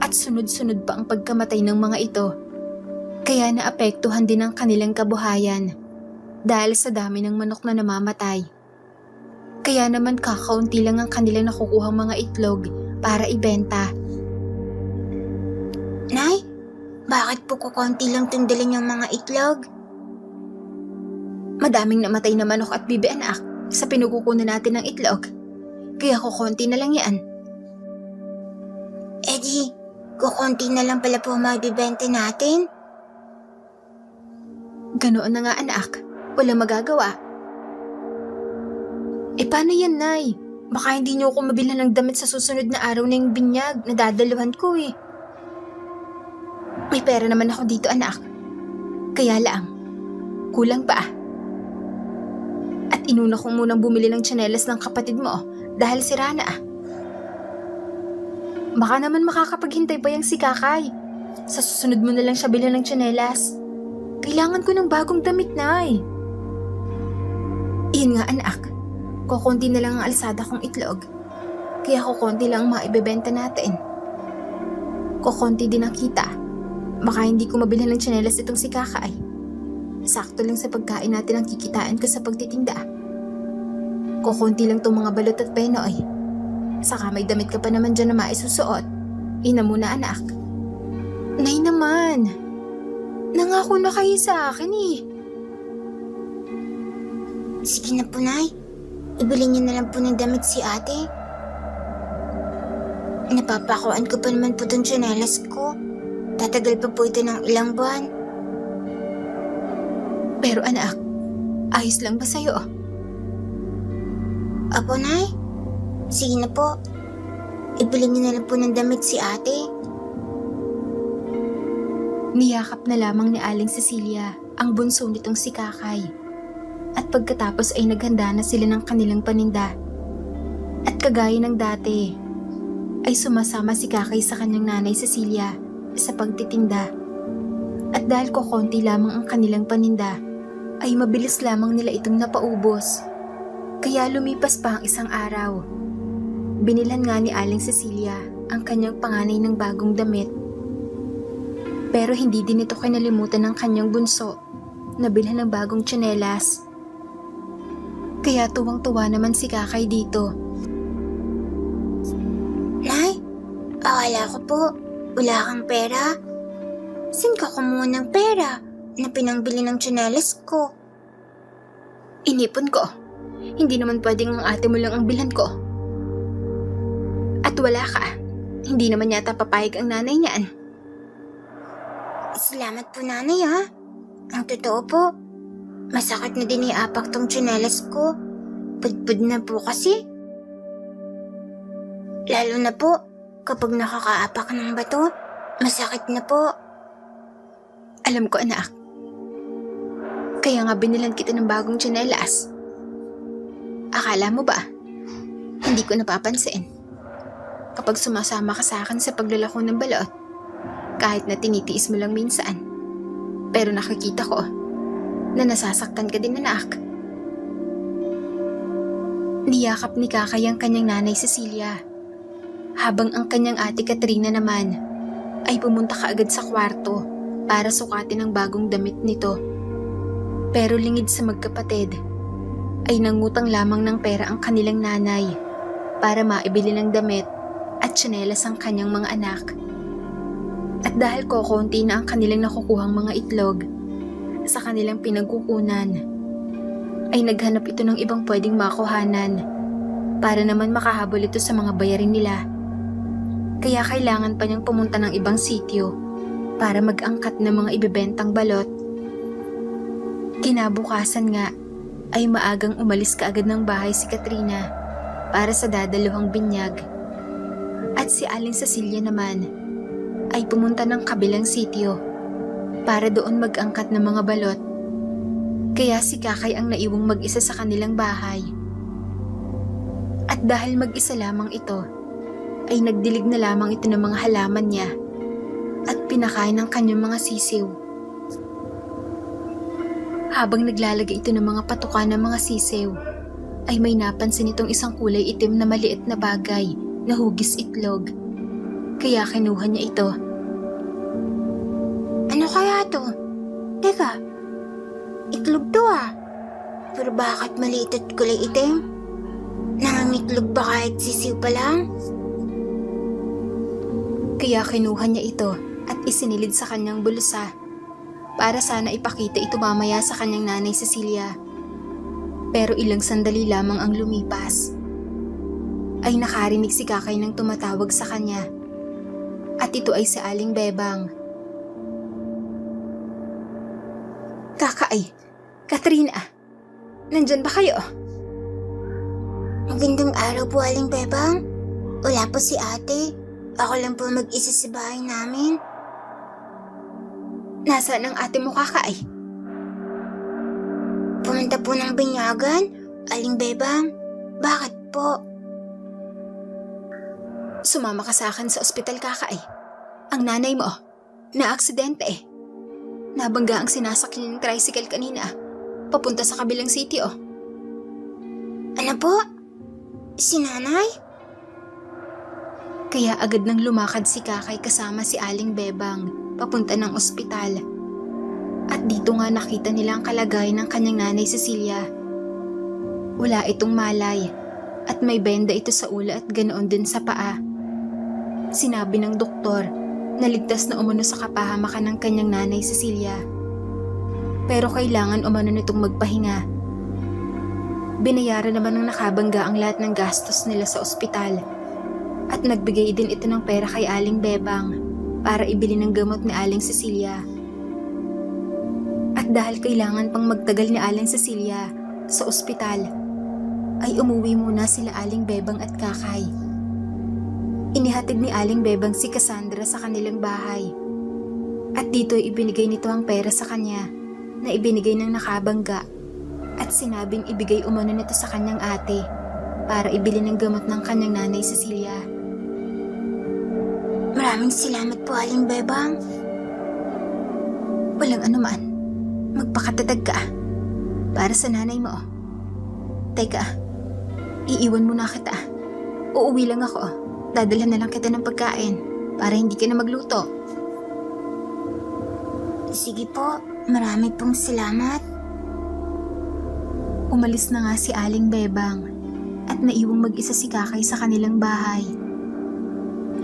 At sunod-sunod pa ang pagkamatay ng mga ito. Kaya naapektuhan din ang kanilang kabuhayan dahil sa dami ng manok na namamatay. Kaya naman kakaunti lang ang kanilang nakukuhang mga itlog para ibenta. Nay, bakit po kukunti lang tundalin yung mga itlog? Madaming namatay na manok at bibi, anak, sa pinukukunan natin ng itlog. Kaya kukunti na lang yan. Di, kukunti na lang pala po mabibenta natin. Ganoon na nga, anak. Walang magagawa. Paano yan, Nay? Baka hindi niyo ako mabilhan ng damit sa susunod na araw na yung binyag na dadaluhan ko eh. May pera naman ako dito, anak. Kaya lang, kulang pa. At inuna ko munang bumili ng tsinelas ng kapatid mo dahil sira na. Baka naman makakapaghintay pa yang si Kakay. Sa susunod mo na lang siya bilhan ng tsinelas. Kailangan ko ng bagong damit, Nay. Iyon nga, anak. Kukunti na lang ang alsada kong itlog. Kaya kukunti lang ang maibebenta natin. Kukunti din ang kita. Baka hindi ko mabilhan ng tsinelas itong si Kakay. Sakto lang sa pagkain natin ang kikitain ko sa pagtitinda. Kukunti lang itong mga balot at penoy. Saka may damit ka pa naman dyan na maisusuot. Ina muna, anak. Nay naman. Nangako na kayo sa akin eh. Sige na po, Nay. Ibili niyo na lang po ng damit si ate. Napapakuan ko pa naman po itong tsinelas ko. Tatagal pa po ito ng ilang buwan. Pero anak, ayos lang ba sa'yo? Apo, Nay. Sige na po. Ibili niyo na lang po ng damit si ate. Niyakap na lamang ni Aling Cecilia ang bunso nitong si Kakay. At pagkatapos ay naghanda na sila ng kanilang paninda. At kagaya ng dati, ay sumasama si Kakay sa kanyang nanay Cecilia sa pagtitinda. At dahil kukonti lamang ang kanilang paninda, ay mabilis lamang nila itong napaubos. Kaya lumipas pa ang isang araw. Binilhan nga ni Aling Cecilia ang kanyang panganay ng bagong damit. Pero hindi din ito kinalimutan ng kanyang bunso na bilhan ng bagong tsinelas. Kaya tuwang-tuwa naman si Kakay dito. Nay, akala ko po, wala kang pera. Saan ka kumuha ng pera na pinangbili ng tsinelas ko? Inipon ko. Hindi naman pwedeng ang ate mo lang ang bilhan ko. At wala ka. Hindi naman yata papayag ang nanay niyan. Salamat po nanay ha. Ang totoo po, masakit na din iapak tong tsinelas ko. Pudpud na po kasi. Lalo na po, kapag nakakaapak ng bato, masakit na po. Alam ko anak. Kaya nga binilan kita ng bagong tsinelas. Akala mo ba? Hindi ko napapansin. Kapag sumasama ka sa akin sa paglalako ng balot, kahit na tinitiis mo lang minsan, pero nakikita ko na nasasaktan ka din anak. Niyakap ni Kakay ang kanyang nanay Cecilia, habang ang kanyang ate Katrina naman ay pumunta kaagad sa kwarto para sukatin ang bagong damit nito. Pero lingid sa magkapatid, ay nangutang lamang ng pera ang kanilang nanay para maibili ng damit at tsinelas ang kanyang mga anak. At dahil kokonti na ang kanilang nakukuhang mga itlog sa kanilang pinagkukunan, ay naghanap ito ng ibang pwedeng makuhanan para naman makahabol ito sa mga bayarin nila. Kaya kailangan pa niyang pumunta ng ibang sitio para mag-angkat ng mga ibebentang balot. Kinabukasan nga ay maagang umalis kaagad ng bahay si Katrina para sa dadaluhang binyag. At si Aling Cecilia naman ay pumunta ng kabilang sitio para doon mag-angkat ng mga balot. Kaya si Kakay ang naiwang mag-isa sa kanilang bahay. At dahil mag-isa lamang ito, ay nagdilig na lamang ito ng mga halaman niya at pinakain ng kanyang mga sisiw. Habang naglalagay ito ng mga patuka ng mga sisiw, ay may napansin itong isang kulay itim na maliit na bagay na hugis itlog. Kaya kinuha niya ito. Ano kaya to? Teka, itlog to ah. Pero bakit maliit at kulay itim? Nangangitlog ba kahit sisiw pa lang? Kaya kinuha niya ito at isinilid sa kanyang bulsa para sana ipakita ito mamaya sa kanyang nanay Cecilia. Pero ilang sandali lamang ang lumipas, ay nakarinig si Kakay ng tumatawag sa kanya. At ito ay si Aling Bebang. Kakay, Katrina, nandyan ba kayo? Magandang araw po, Aling Bebang. Wala po si ate. Ako lang po mag-isa sa bahay namin. Nasaan ang ate mo, Kakay? Pumunta po ng binyagan, Aling Bebang. Bakit po? Sumama ka sa akin sa ospital, Kakay. Ang nanay mo, na-aksidente eh. Nabangga ang sinasakyan ng tricycle kanina, papunta sa kabilang sitio. Ano po? Si nanay? Kaya agad nang lumakad si Kakay kasama si Aling Bebang papunta ng ospital. At dito nga nakita nila ang kalagayan ng kanyang nanay Cecilia. Wala itong malay at may benda ito sa ulo at ganoon din sa paa. Sinabi ng doktor na ligtas na umano sa kapahamakan ng kanyang nanay Cecilia. Pero kailangan umano nitong magpahinga. Binayaran naman ng nakabangga ang lahat ng gastos nila sa ospital. At nagbigay din ito ng pera kay Aling Bebang para ibili ng gamot ni Aling Cecilia. At dahil kailangan pang magtagal ni Aling Cecilia sa ospital, ay umuwi muna sila Aling Bebang at Kakay. Inihatid ni Aling Bebang si Cassandra sa kanilang bahay. At dito ay ibinigay nito ang pera sa kanya na ibinigay ng nakabangga at sinabing ibigay umano nito sa kanyang ate para ibili ng gamot ng kanyang nanay Cecilia. Maraming salamat po, Aling Bebang. Walang anuman. Magpakatatag ka para sa nanay mo. Teka, iiwan muna kita. Uuwi lang ako. Dadalhan na lang kita ng pagkain para hindi ka na magluto. Sige po, marami pong salamat. Umalis na nga si Aling Bebang at naiwang mag-isa si Kakay sa kanilang bahay.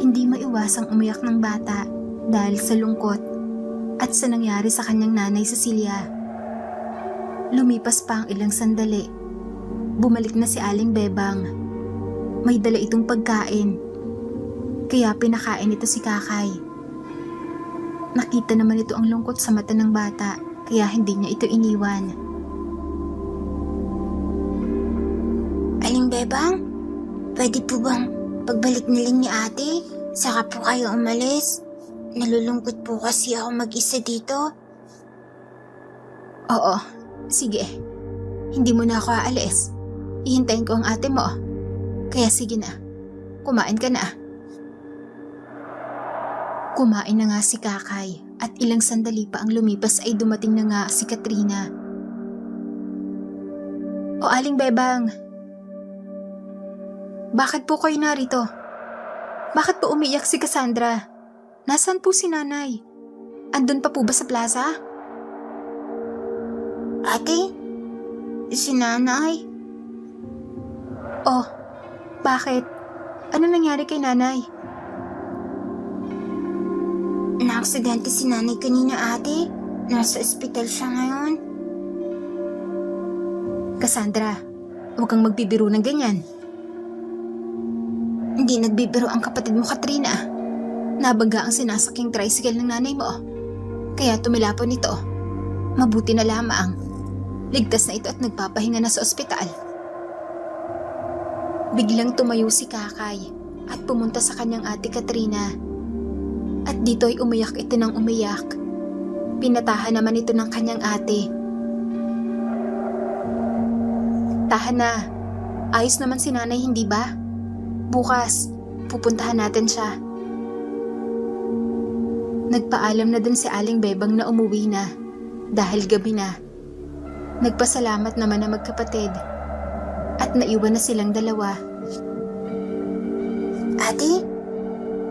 Hindi maiwasang umiyak ng bata dahil sa lungkot at sa nangyari sa kanyang nanay Cecilia. Lumipas pa ang ilang sandali. Bumalik na si Aling Bebang. May dala itong pagkain, kaya pinakain ito si Kakay. Nakita naman ito ang lungkot sa mata ng bata, kaya hindi niya ito iniwan. Aling Bebang, pwede po bang pagbalik na lang ni ate, saka po kayo umalis? Nalulungkot po kasi ako mag-isa dito. Oo, sige. Hindi mo na ako aalis. Ihintayin ko ang ate mo. Kaya sige na, kumain ka na. Kumain na nga si Kakay at ilang sandali pa ang lumipas ay dumating na nga si Katrina. O Aling Bebang, bakit po kayo narito? Bakit po umiyak si Cassandra? Nasaan po si nanay? Andun pa po ba sa plaza? Ate, si nanay. Oh, bakit? Ano nangyari kay nanay? Naaksidente si nanay kanina ate. Nasa ospital siya ngayon. Cassandra, huwag kang magbibiro ng ganyan. Hindi nagbibiro ang kapatid mo, Katrina. Nabangga ang sinasaking tricycle ng nanay mo. Kaya tumilapon ito. Mabuti na lamang. Ligtas na ito at nagpapahinga na sa ospital. Biglang tumayo si Kakay at pumunta sa kanyang ate Katrina. At dito ay umiyak ito ng umiyak. Pinatahan naman ito ng kanyang ate. Tahan na. Ayos naman si nanay, hindi ba? Bukas, pupuntahan natin siya. Nagpaalam na din si Aling Bebang na umuwi na dahil gabi na. Nagpasalamat naman na magkapatid at naiwan na silang dalawa. Ate,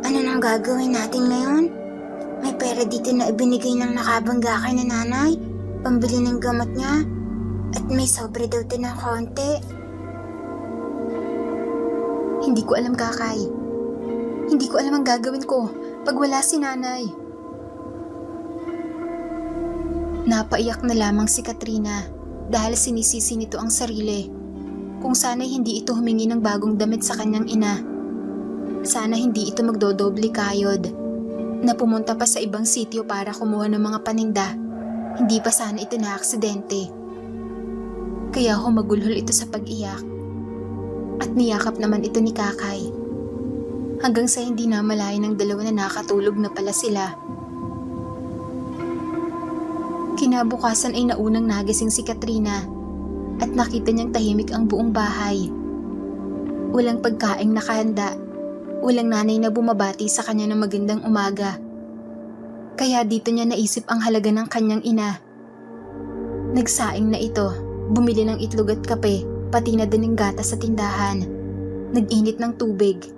ano nang gagawin natin ngayon? May pera dito na ibinigay ng nakabangga kay na nanay, pambili ng gamot niya, at may sobre daw ito ng konti. Hindi ko alam, Kakay. Hindi ko alam ang gagawin ko pag wala si nanay. Napaiyak na lamang si Katrina dahil sinisisi nito ang sarili. Kung sana'y hindi ito humingi ng bagong damit sa kanyang ina. Sana hindi ito magdodoble kayod na pumunta pa sa ibang sitio para kumuha ng mga paninda. Hindi pa sana ito na-aksidente. Kaya humagulhol ito sa pag-iyak. At niyakap naman ito ni Kakay. Hanggang sa hindi namalayan ng dalawa na nakatulog na pala sila. Kinabukasan ay naunang nagising si Katrina at nakita niyang tahimik ang buong bahay. Walang pagkaing nakahanda. Walang nanay na bumabati sa kanya ng magandang umaga. Kaya dito niya naisip ang halaga ng kanyang ina. Nagsaing na ito, bumili ng itlog at kape, pati na din ng gatas sa tindahan. Nag-init ng tubig,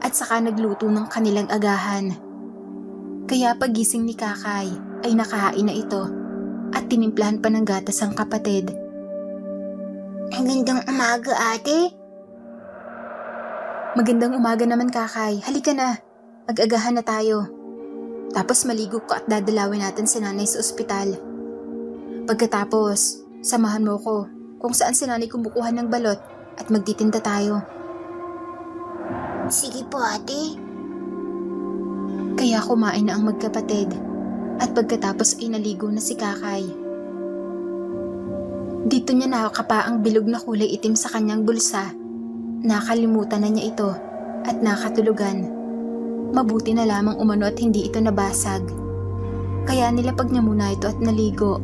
at saka nagluto ng kanilang agahan. Kaya pagising ni Kakay ay nakahain na ito, at tinimplahan pa ng gatas ang kapatid. Magandang umaga, ate. Magandang umaga naman, Kakay. Halika na. Mag-agahan na tayo. Tapos maligo ko at dadalawin natin si nanay sa ospital. Pagkatapos, samahan mo ko kung saan si nanay kumukuha ng balot at magtitinda tayo. Sige po, ate. Kaya kumain na ang magkapatid at pagkatapos ay naligo na si Kakay. Dito niya nakakapa ang bilog na kulay itim sa kanyang bulsa. Nakalimutan na niya ito at nakatulugan. Mabuti na lamang umano at hindi ito nabasag. Kaya nilapag niya muna ito at naligo.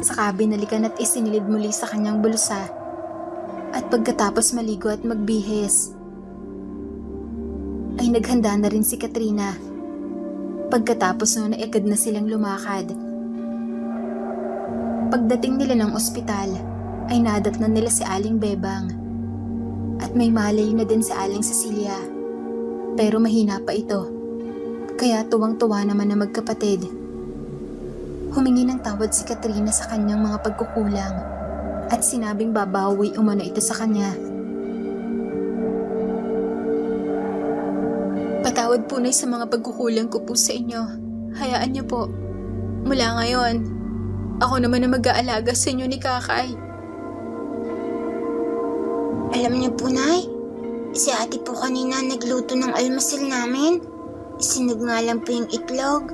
Saka binalikan at isinilid muli sa kanyang bulsa. At pagkatapos maligo at magbihis, ay naghanda na rin si Katrina. Pagkatapos noon ay agad na silang lumakad. Pagdating nila ng ospital, ay nadatnan nila si Aling Bebang. At may malay na din si Aling Cecilia. Pero mahina pa ito. Kaya tuwang-tuwa naman na magkapatid. Humingi ng tawad si Katrina sa kanyang mga pagkukulang at sinabing babawi umano ito sa kanya. Patawad po, Nay, sa mga pagkukulang ko po sa inyo. Hayaan niyo po. Mula ngayon, ako naman na mag-aalaga sa inyo ni Kakay. Alam niyo po, Nay, si ate po kanina nagluto ng almusal namin. Sinog nga lang po yung itlog.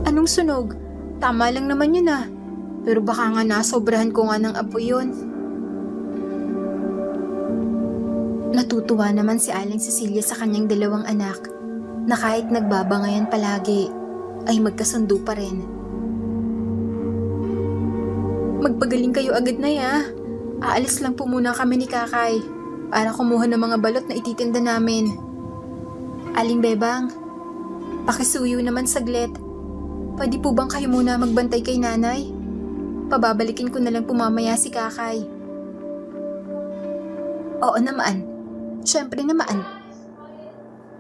Anong sunog? Tama lang naman yun ah. Pero baka nga nasobrahan ko nga ng apoy yun. Natutuwa naman si Aling Cecilia sa kanyang dalawang anak na kahit nagbabangayan palagi ay magkasundo pa rin. Magpagaling kayo agad na ya. Aalis lang po muna kami ni Kakay para kumuha ng mga balot na ititinda namin. Aling Bebang, pakisuyo naman saglit. Pwede po bang kayo muna magbantay kay Nanay? Pababalikin ko na lang po mamaya si Kakay. Oo naman. Siyempre naman.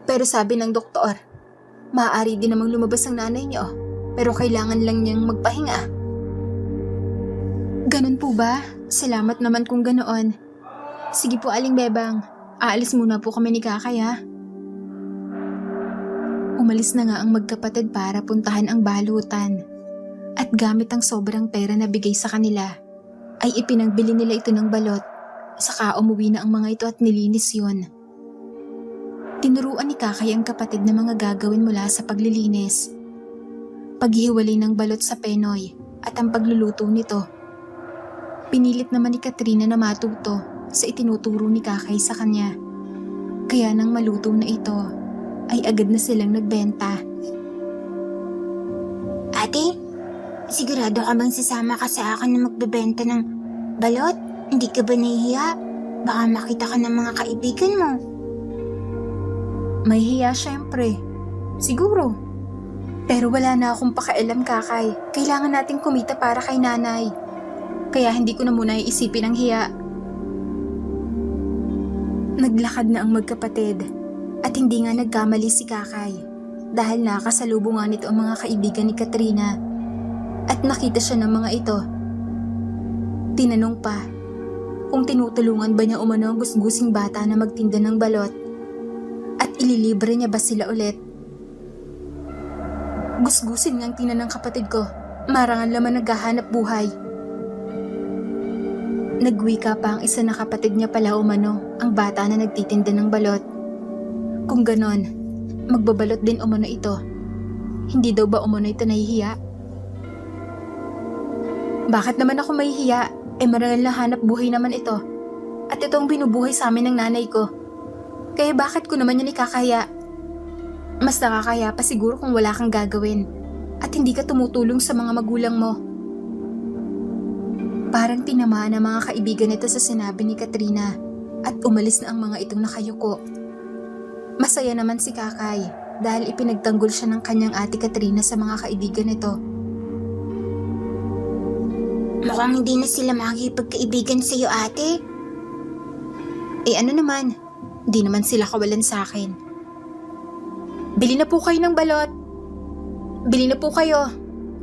Pero sabi ng doktor, maaari din namang lumabas ang nanay niyo, pero kailangan lang niyang magpahinga. Ganun po ba? Salamat naman kung ganoon. Sige po, Aling Bebang. Aalis muna po kami ni Kakay ha. Umalis na nga ang magkapatid para puntahan ang balutan. At gamit ang sobrang pera na bigay sa kanila, ay ipinagbili nila ito ng balot. Saka umuwi na ang mga ito at nilinis yun. Tinuruan ni Kakay ang kapatid na mga gagawin mula sa paglilinis, paghihiwalay ng balot sa penoy at ang pagluluto nito. Pinilit naman ni Katrina na matuto sa itinuturo ni Kakay sa kanya. Kaya nang maluto na ito, ay agad na silang nagbenta. Ate, sigurado ka bang sasama ka sa akin na magbebenta ng balot? Hindi ka ba nahihiya? Baka makita ka ng mga kaibigan mo. May hiya syempre. Siguro. Pero wala na akong pakialam, Kakay. Kailangan nating kumita para kay Nanay. Kaya hindi ko na muna iisipin ang hiya. Naglakad na ang magkapatid. At hindi nga nagkamali si Kakay. Dahil nakasalubungan nito ang mga kaibigan ni Katrina. At nakita siya ng mga ito. Tinanong pa kung tinutulungan ba niya umano ang gusgusing bata na magtinda ng balot at ililibre niya ba sila ulit. Gusgusin ngang tinanong kapatid ko, marangan laman naghahanap buhay. Nagwika pa ang isa na kapatid niya pala umano ang bata na nagtitinda ng balot. Kung ganon, magbabalot din umano ito. Hindi daw ba umano ito nahihiya? Bakit naman ako mahihiya? Marangal na hanap buhay naman ito. At ito ang binubuhay sa amin ng nanay ko. Kaya bakit ko naman yan ikakaya? Mas nakakaya pa siguro kung wala kang gagawin at hindi ka tumutulong sa mga magulang mo. Parang tinamaan ang mga kaibigan nito sa sinabi ni Katrina at umalis na ang mga itong nakayuko. Masaya naman si Kakay dahil ipinagtanggol siya ng kanyang ate Katrina sa mga kaibigan nito. Mukhang hindi na sila makikipagkaibigan sa'yo, ate. Ano naman? Di naman sila kawalan sa akin. Bili na po kayo ng balot. Bili na po kayo.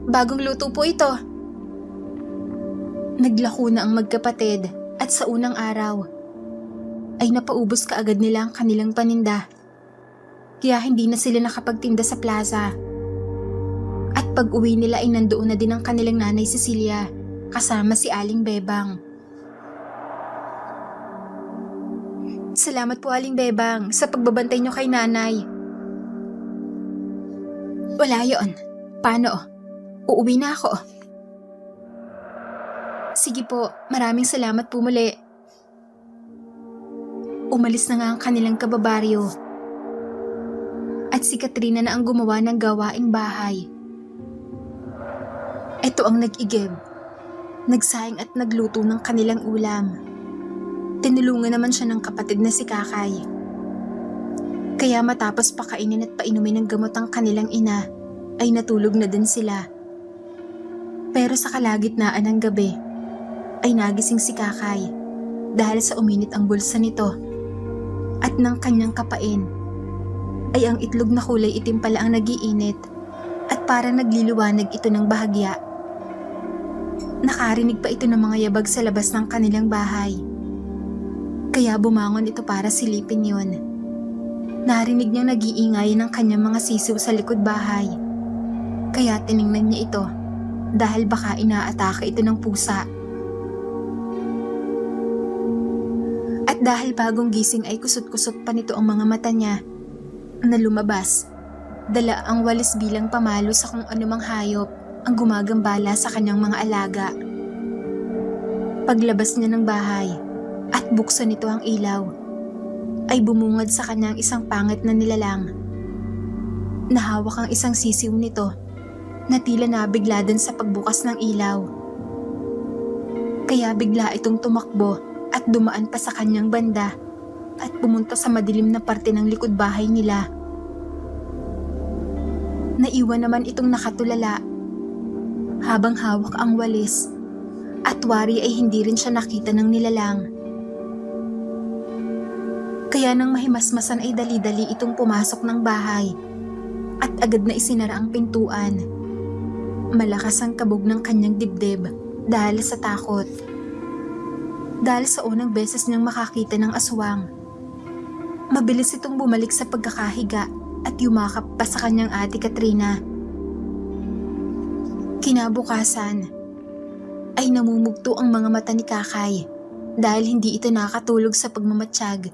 Bagong luto po ito. Naglako na ang magkapatid at sa unang araw ay napaubos kaagad nila ang kanilang paninda. Kaya hindi na sila nakapagtinda sa plaza. At pag uwi nila ay nandoon na din ang kanilang nanay Cecilia kasama si Aling Bebang. Salamat po, Aling Bebang, sa pagbabantay niyo kay Nanay. Wala yon. Paano? Uuwi na ako. Sige po, maraming salamat po muli. Umalis na nga ang kanilang kababaryo. At si Katrina na ang gumawa ng gawaing bahay. Ito ang nag-igib. Nagsayang at nagluto ng kanilang ulam. Tinulungan naman siya ng kapatid na si Kakay. Kaya matapos pakainin at painumin ng gamot ang kanilang ina, ay natulog na din sila. Pero sa kalagitnaan ng gabi, ay nagising si Kakay dahil sa uminit ang bulsa nito. At ng kanyang kapain, ay ang itlog na kulay itim pala ang nagiinit at parang nagliliwanag ito ng bahagya. Nakarinig pa ito ng mga yabag sa labas ng kanilang bahay. Kaya bumangon ito para silipin yun. Narinig niyang nag-iingay ng kanyang mga sisiw sa likod bahay. Kaya tiningnan niya ito dahil baka inaatake ito ng pusa. At dahil bagong gising ay kusot-kusot pa nito ang mga mata niya na lumabas. Dala ang walis bilang pamalo sa kung anumang hayop ang gumagambala sa kanyang mga alaga. Paglabas niya ng bahay at buksan nito ang ilaw, ay bumungad sa kanyang isang pangit na nilalang. Nahawak ang isang sisiw nito na tila nabigla din sa pagbukas ng ilaw. Kaya bigla itong tumakbo at dumaan pa sa kanyang banda at pumunta sa madilim na parte ng likod bahay nila. Naiwan naman itong nakatulala habang hawak ang walis at wari ay hindi rin siya nakita ng nilalang. Kaya nang mahimasmasan ay dali-dali itong pumasok ng bahay at agad na isinara ang pintuan. Malakas ang kabog ng kanyang dibdib dahil sa takot. Dahil sa unang beses niyang makakita ng aswang. Mabilis itong bumalik sa pagkakahiga at yumakap pa sa kanyang ate Katrina. Kinabukasan ay namumugto ang mga mata ni Kakay dahil hindi ito nakatulog sa pagmamatsyag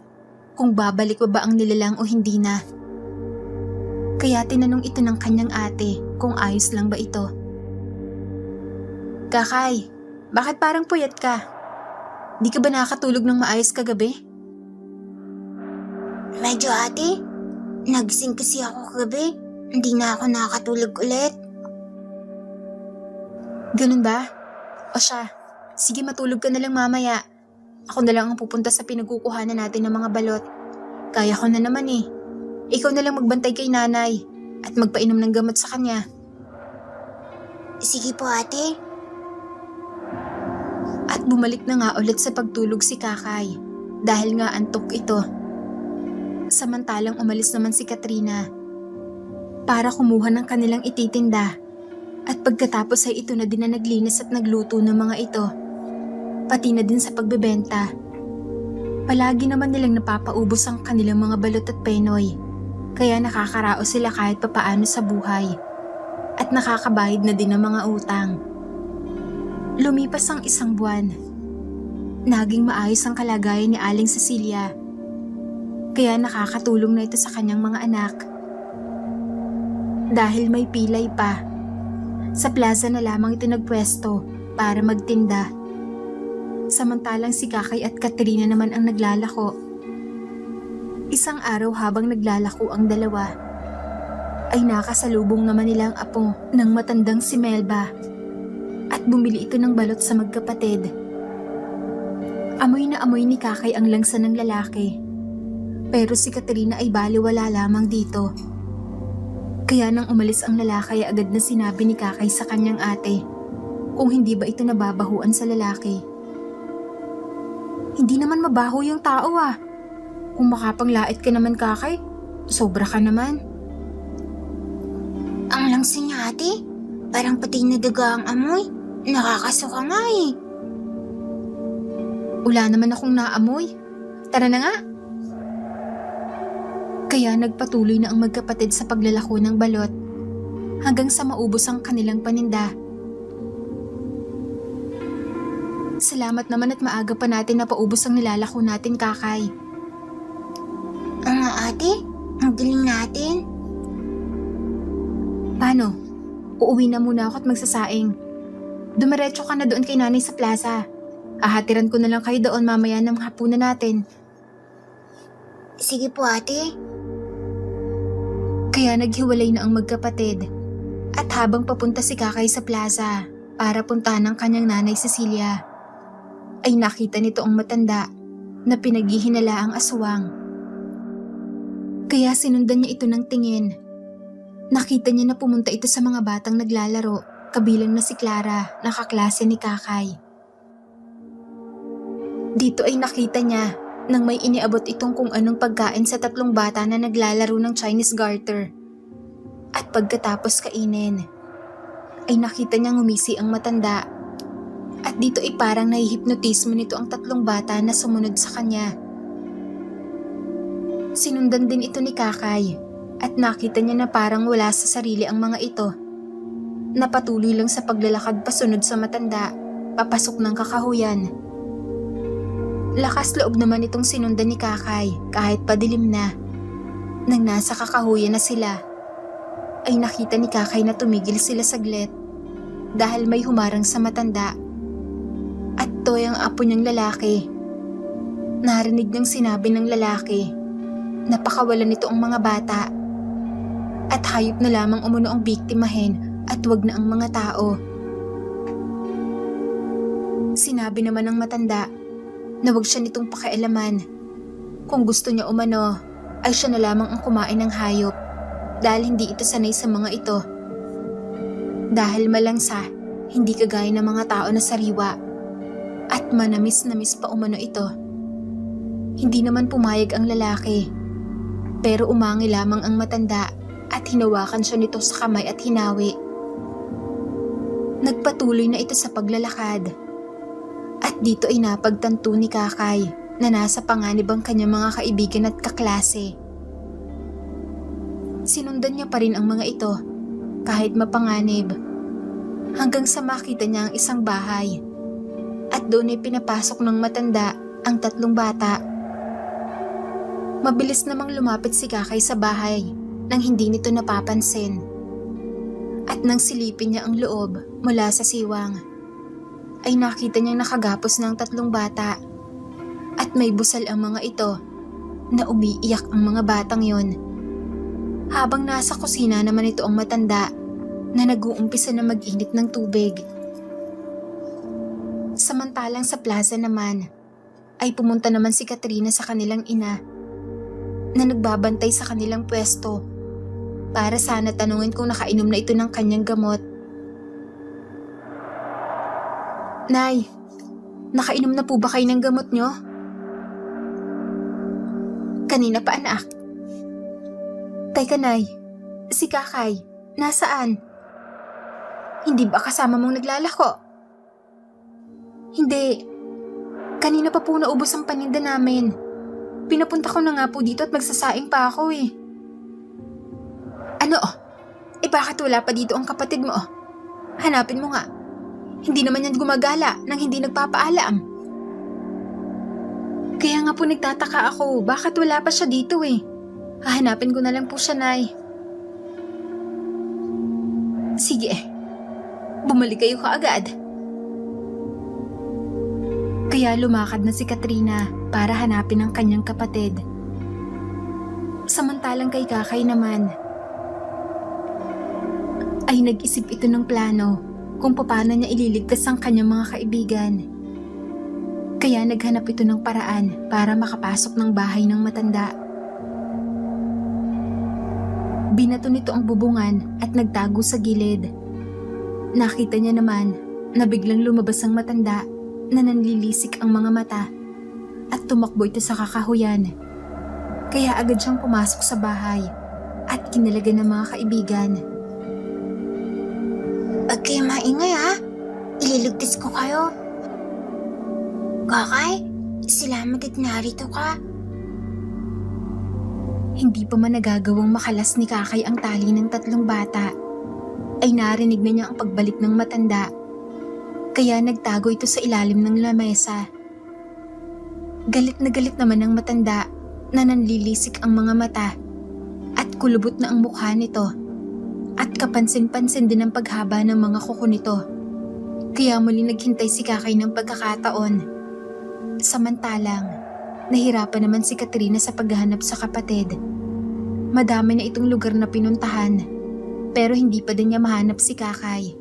kung babalik ba ang nilalang o hindi na. Kaya tinanong ito ng kanyang ate kung ayos lang ba ito. Kakay, bakit parang puyat ka? Di ka ba nakatulog ng maayos kagabi? Medyo ate, nagising kasi ako kagabi. Hindi na ako nakatulog ulit. Ganun ba? O siya, sige matulog ka na lang mamaya. Ako na lang ang pupunta sa pinagkukuhanan natin ng mga balot. Kaya ko na naman eh. Ikaw na lang magbantay kay nanay at magpainom ng gamot sa kanya. Sige po ate. At bumalik na nga ulit sa pagtulog si Kakay dahil nga antok ito. Samantalang umalis naman si Katrina para kumuha ng kanilang ititinda at pagkatapos ay ito na din na naglinis at nagluto ng mga ito, pati na din sa pagbebenta. Palagi naman nilang napapaubos ang kanilang mga balot at penoy, kaya nakakaraos sila kahit papaano sa buhay at nakakabayad na din ng mga utang. Lumipas ang isang buwan. Naging maayos ang kalagayan ni Aling Cecilia, kaya nakakatulong na ito sa kanyang mga anak. Dahil may pilay pa, sa plaza na lamang ito nagpwesto para magtinda. Samantalang si Kakay at Katrina naman ang naglalako. Isang araw habang naglalako ang dalawa, ay nakasalubong naman nila ang apo ng matandang si Melba at bumili ito ng balot sa magkapatid. Amoy na amoy ni Kakay ang langsa ng lalaki, pero si Katrina ay baliwala lamang dito. Kaya nang umalis ang lalaki ay agad na sinabi ni Kakay sa kanyang ate kung hindi ba ito nababahuan sa lalaki. Hindi naman mabaho yung tao ah. Kung makapanglait ka naman Kakay, sobra ka naman. Ang langsa niya ate, parang pati na daga ang amoy. Nakakasuka nga eh. Wala naman akong naamoy. Tara na nga. Kaya nagpatuloy na ang magkapatid sa paglalako ng balot hanggang sa maubos ang kanilang paninda. Salamat naman at maaga pa natin na paubos ang nilalako natin Kakay. Oo nga ate, ang galing natin. Paano? Uuwi na muna ako at magsasaing. Dumiretso ka na doon kay nanay sa plaza. Ahatiran ko na lang kayo doon mamaya ng hapunan natin. Sige po ate. Kaya naghiwalay na ang magkapatid at habang papunta si Kakay sa plaza para puntahan ng kanyang nanay Cecilia, ay nakita nito ang matanda na pinaghihinala ang aswang. Kaya sinundan niya ito ng tingin. Nakita niya na pumunta ito sa mga batang naglalaro, kabilang na si Clara, na kaklase ni Kakay. Dito ay nakita niya nang may iniabot itong kung anong pagkain sa tatlong bata na naglalaro ng Chinese garter. At pagkatapos kainin, ay nakita niyang ngumisi ang matanda. At dito ay parang nahihipnotismo nito ang 3 bata na sumunod sa kanya. Sinundan din ito ni Kakay at nakita niya na parang wala sa sarili ang mga ito. Napatuloy lang sa paglalakad pasunod sa matanda, papasok ng kakahuyan. Lakas loob naman itong sinundan ni Kakay kahit padilim na. Nang nasa kakahuyan na sila, ay nakita ni Kakay na tumigil sila saglit dahil may humarang sa matanda. At to'y ang apo niyang lalaki. Narinig niyang sinabi ng lalaki na pakawalan nito ang mga bata at hayop na lamang umuno ang biktimahin at wag na ang mga tao. Sinabi naman ng matanda na wag siya nitong pakialaman. Kung gusto niya umano, ay siya na lamang ang kumain ng hayop dahil hindi ito sanay sa mga ito. Dahil malangsa, hindi kagaya ng mga tao na sariwa at manamis-namis pa umano ito. Hindi naman pumayag ang lalaki, pero umangi lamang ang matanda at hinawakan siya nito sa kamay at hinawi. Nagpatuloy na ito sa paglalakad at dito ay napagtanto ni Kakay na nasa panganib ang kanyang mga kaibigan at kaklase. Sinundan niya pa rin ang mga ito kahit mapanganib hanggang sa makita niya ang isang bahay at doon ay pinapasok ng matanda ang 3 bata. Mabilis namang lumapit si Kakay sa bahay nang hindi nito napapansin. At nang silipin niya ang loob mula sa siwang, ay nakita niyang nakagapos ng 3 bata at may busal ang mga ito na umiiyak ang mga batang yon. Habang nasa kusina naman ito ang matanda na nag-uumpisa na mag-init ng tubig. Samantalang sa plaza naman, ay pumunta naman si Katrina sa kanilang ina na nagbabantay sa kanilang pwesto para sana tanungin kung nakainom na ito ng kanyang gamot. Nay, nakainom na po ba kayo ng gamot nyo? Kanina pa anak. Teka Nay, si Kakay, nasaan? Hindi ba kasama mong naglalako? Hindi. Kanina pa po naubos ang paninda namin. Pinapunta ko na nga po dito at magsasaing pa ako eh. Ano? Bakit wala pa dito ang kapatid mo? Hanapin mo nga. Hindi naman yan gumagala nang hindi nagpapaalam. Kaya nga po nagtataka ako, bakit wala pa siya dito eh. Hahanapin ko na lang po siya, Nay. Sige, bumalik kayo kaagad. Kaya lumakad na si Katrina para hanapin ang kanyang kapatid. Samantalang kay Kakay naman, ay nag-isip ito ng plano kung paano niya ililigtas ang kanyang mga kaibigan. Kaya naghanap ito ng paraan para makapasok ng bahay ng matanda. Binato nito ang bubungan at nagtago sa gilid. Nakita niya naman na biglang lumabas ang matanda na nanlilisik ang mga mata at tumakbo ito sa kakahuyan. Kaya agad siyang pumasok sa bahay at kinalagan ng mga kaibigan. Huwag kayo maingay ha. Ililigtas ko kayo. Kakay, salamat at narito ka. Hindi pa man nagagawang makalas ni Kakay ang tali ng 3 bata, ay narinig na niya ang pagbalik ng matanda. Kaya nagtago ito sa ilalim ng lamesa. Galit na galit naman ang matanda na nanlilisik ang mga mata at kulubot na ang mukha nito at kapansin-pansin din ang paghaba ng mga kuko nito. Kaya muli naghintay si Kakay ng pagkakataon. Samantalang, nahirapan naman si Katrina sa paghahanap sa kapatid. Madami na itong lugar na pinuntahan, pero hindi pa din niya mahanap si Kakay.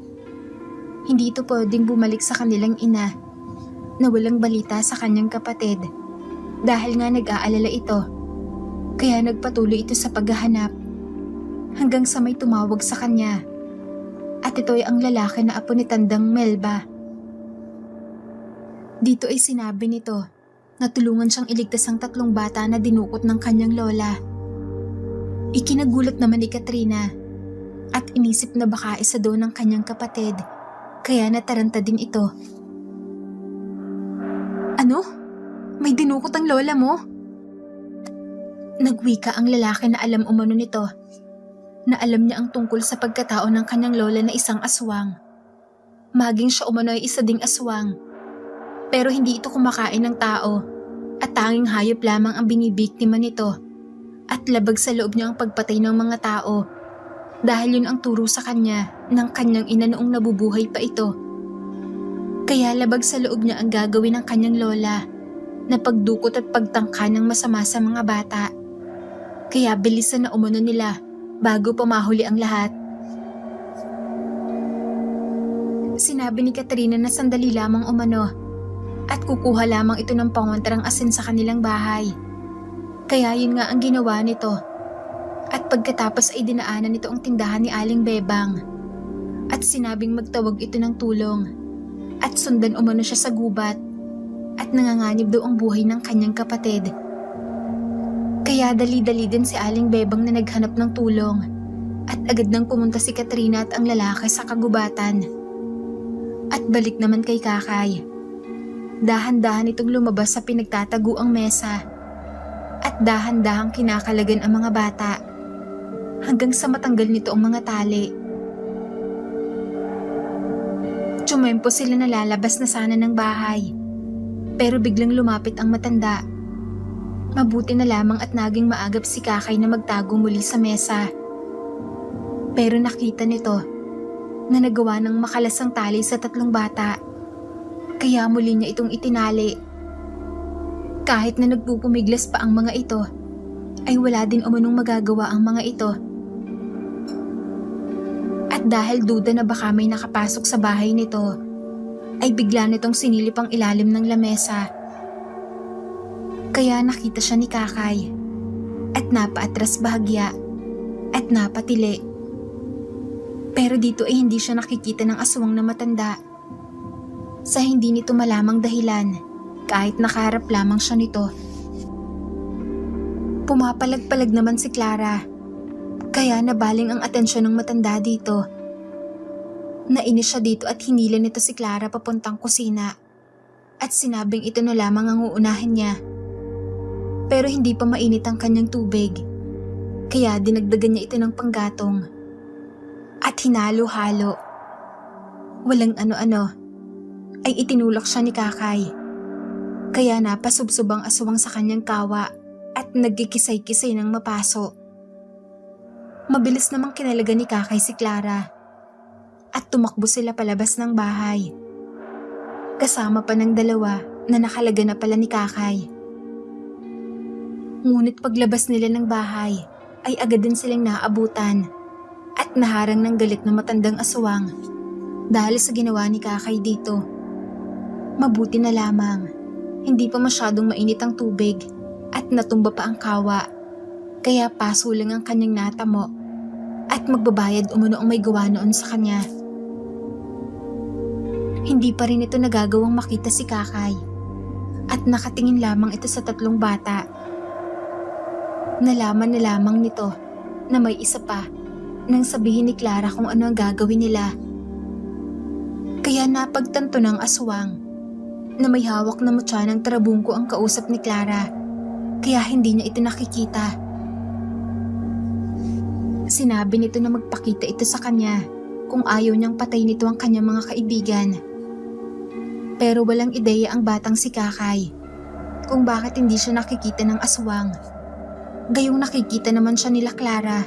Hindi ito pwedeng bumalik sa kanilang ina na walang balita sa kanyang kapatid dahil nga nag-aalala ito. Kaya nagpatuloy ito sa paghahanap hanggang sa may tumawag sa kanya. At ito ay ang lalaki na apo ni Tandang Melba. Dito ay sinabi nito na tulungan siyang iligtas ang 3 bata na dinukot ng kanyang lola. Ikinagulat naman ni Katrina inisip na baka isa doon ng kanyang kapatid, kaya nataranta din ito. Ano? May dinukot ang lola mo? Nagwika ang lalaki na alam umano nito, na alam niya ang tungkol sa pagkatao ng kanyang lola na isang aswang. Maging siya umano ay isa ding aswang, pero hindi ito kumakain ng tao at tanging hayop lamang ang binibiktima nito at labag sa loob niya ang pagpatay ng mga tao dahil yun ang turo sa kanya ng kanyang ina noong nabubuhay pa ito. Kaya labag sa loob niya ang gagawin ng kanyang lola na pagdukot at pagtangka ng masama sa mga bata. Kaya bilisan na umano nila bago pa mahuli ang lahat. Sinabi ni Katrina na sandali lamang umano at kukuha lamang ito ng pangontrang asin sa kanilang bahay. Kaya yun nga ang ginawa nito. At pagkatapos ay dinaanan nito ang tindahan ni Aling Bebang. At sinabing magtawag ito ng tulong. At sundan umano siya sa gubat. At nanganganib daw ang buhay ng kanyang kapatid. Kaya dali-dali din si Aling Bebang na naghanap ng tulong. At agad nang pumunta si Katrina at ang lalaki sa kagubatan. At balik naman kay Kakay. Dahan-dahan itong lumabas sa pinagtataguang mesa. At dahan-dahang kinakalagan ang mga bata. Hanggang sa matanggal nito ang mga tali. Tsumempo sila na lalabas na sana ng bahay. Pero biglang lumapit ang matanda. Mabuti na lamang at naging maagap si Kakay na magtago muli sa mesa. Pero nakita nito na nagawa ng makalasang tali sa 3 bata. Kaya muli niya itong itinali. Kahit na nagpupumiglas pa ang mga ito, ay wala din umanong magagawa ang mga ito. At dahil duda na baka may nakapasok sa bahay nito, ay bigla nitong sinilip ang ilalim ng lamesa. Kaya nakita siya ni Kakay at napaatras bahagya at napatili. Pero dito ay hindi siya nakikita ng aswang na matanda. Sa hindi nito malamang dahilan, kahit nakaharap lamang siya nito. Pumapalag-palag naman si Clara, kaya nabaling ang atensyon ng matanda dito. Nainis siya dito at hinila nito si Clara papuntang kusina at sinabing ito na lamang ang uunahin niya. Pero hindi pa mainit ang kanyang tubig, kaya dinagdagan niya ito ng panggatong at hinalo-halo. Walang ano-ano, ay itinulak siya ni Kakay. Kaya napasubsob ang aswang sa kanyang kawa at nagkikisay-kisay ng mapaso. Mabilis namang kinalaga ni Kakay si Clara at tumakbo sila palabas ng bahay. Kasama pa ng 2 na nakalaga na pala ni Kakay. Ngunit paglabas nila ng bahay ay agad din silang naabutan at naharang ng galit na matandang aswang dahil sa ginawa ni Kakay dito. Mabuti na lamang, hindi pa masyadong mainit ang tubig at natumba pa ang kawa, kaya paso lang ang kanyang natamo at magbabayad umano ang may gawa noon sa kanya. Hindi pa rin ito nagagawang makita si Kakay at nakatingin lamang ito sa 3 bata. Nalaman na lamang nito na may isa pa nang sabihin ni Clara kung ano ang gagawin nila. Kaya napagtanto ng aswang na may hawak na mutya ng trabungko ang kausap ni Clara, kaya hindi niya ito nakikita. Sinabi nito na magpakita ito sa kanya kung ayaw niyang patay nito ang kanyang mga kaibigan. Pero walang ideya ang batang si Kakay kung bakit hindi siya nakikita ng aswang. Gayong nakikita naman siya nila Clara.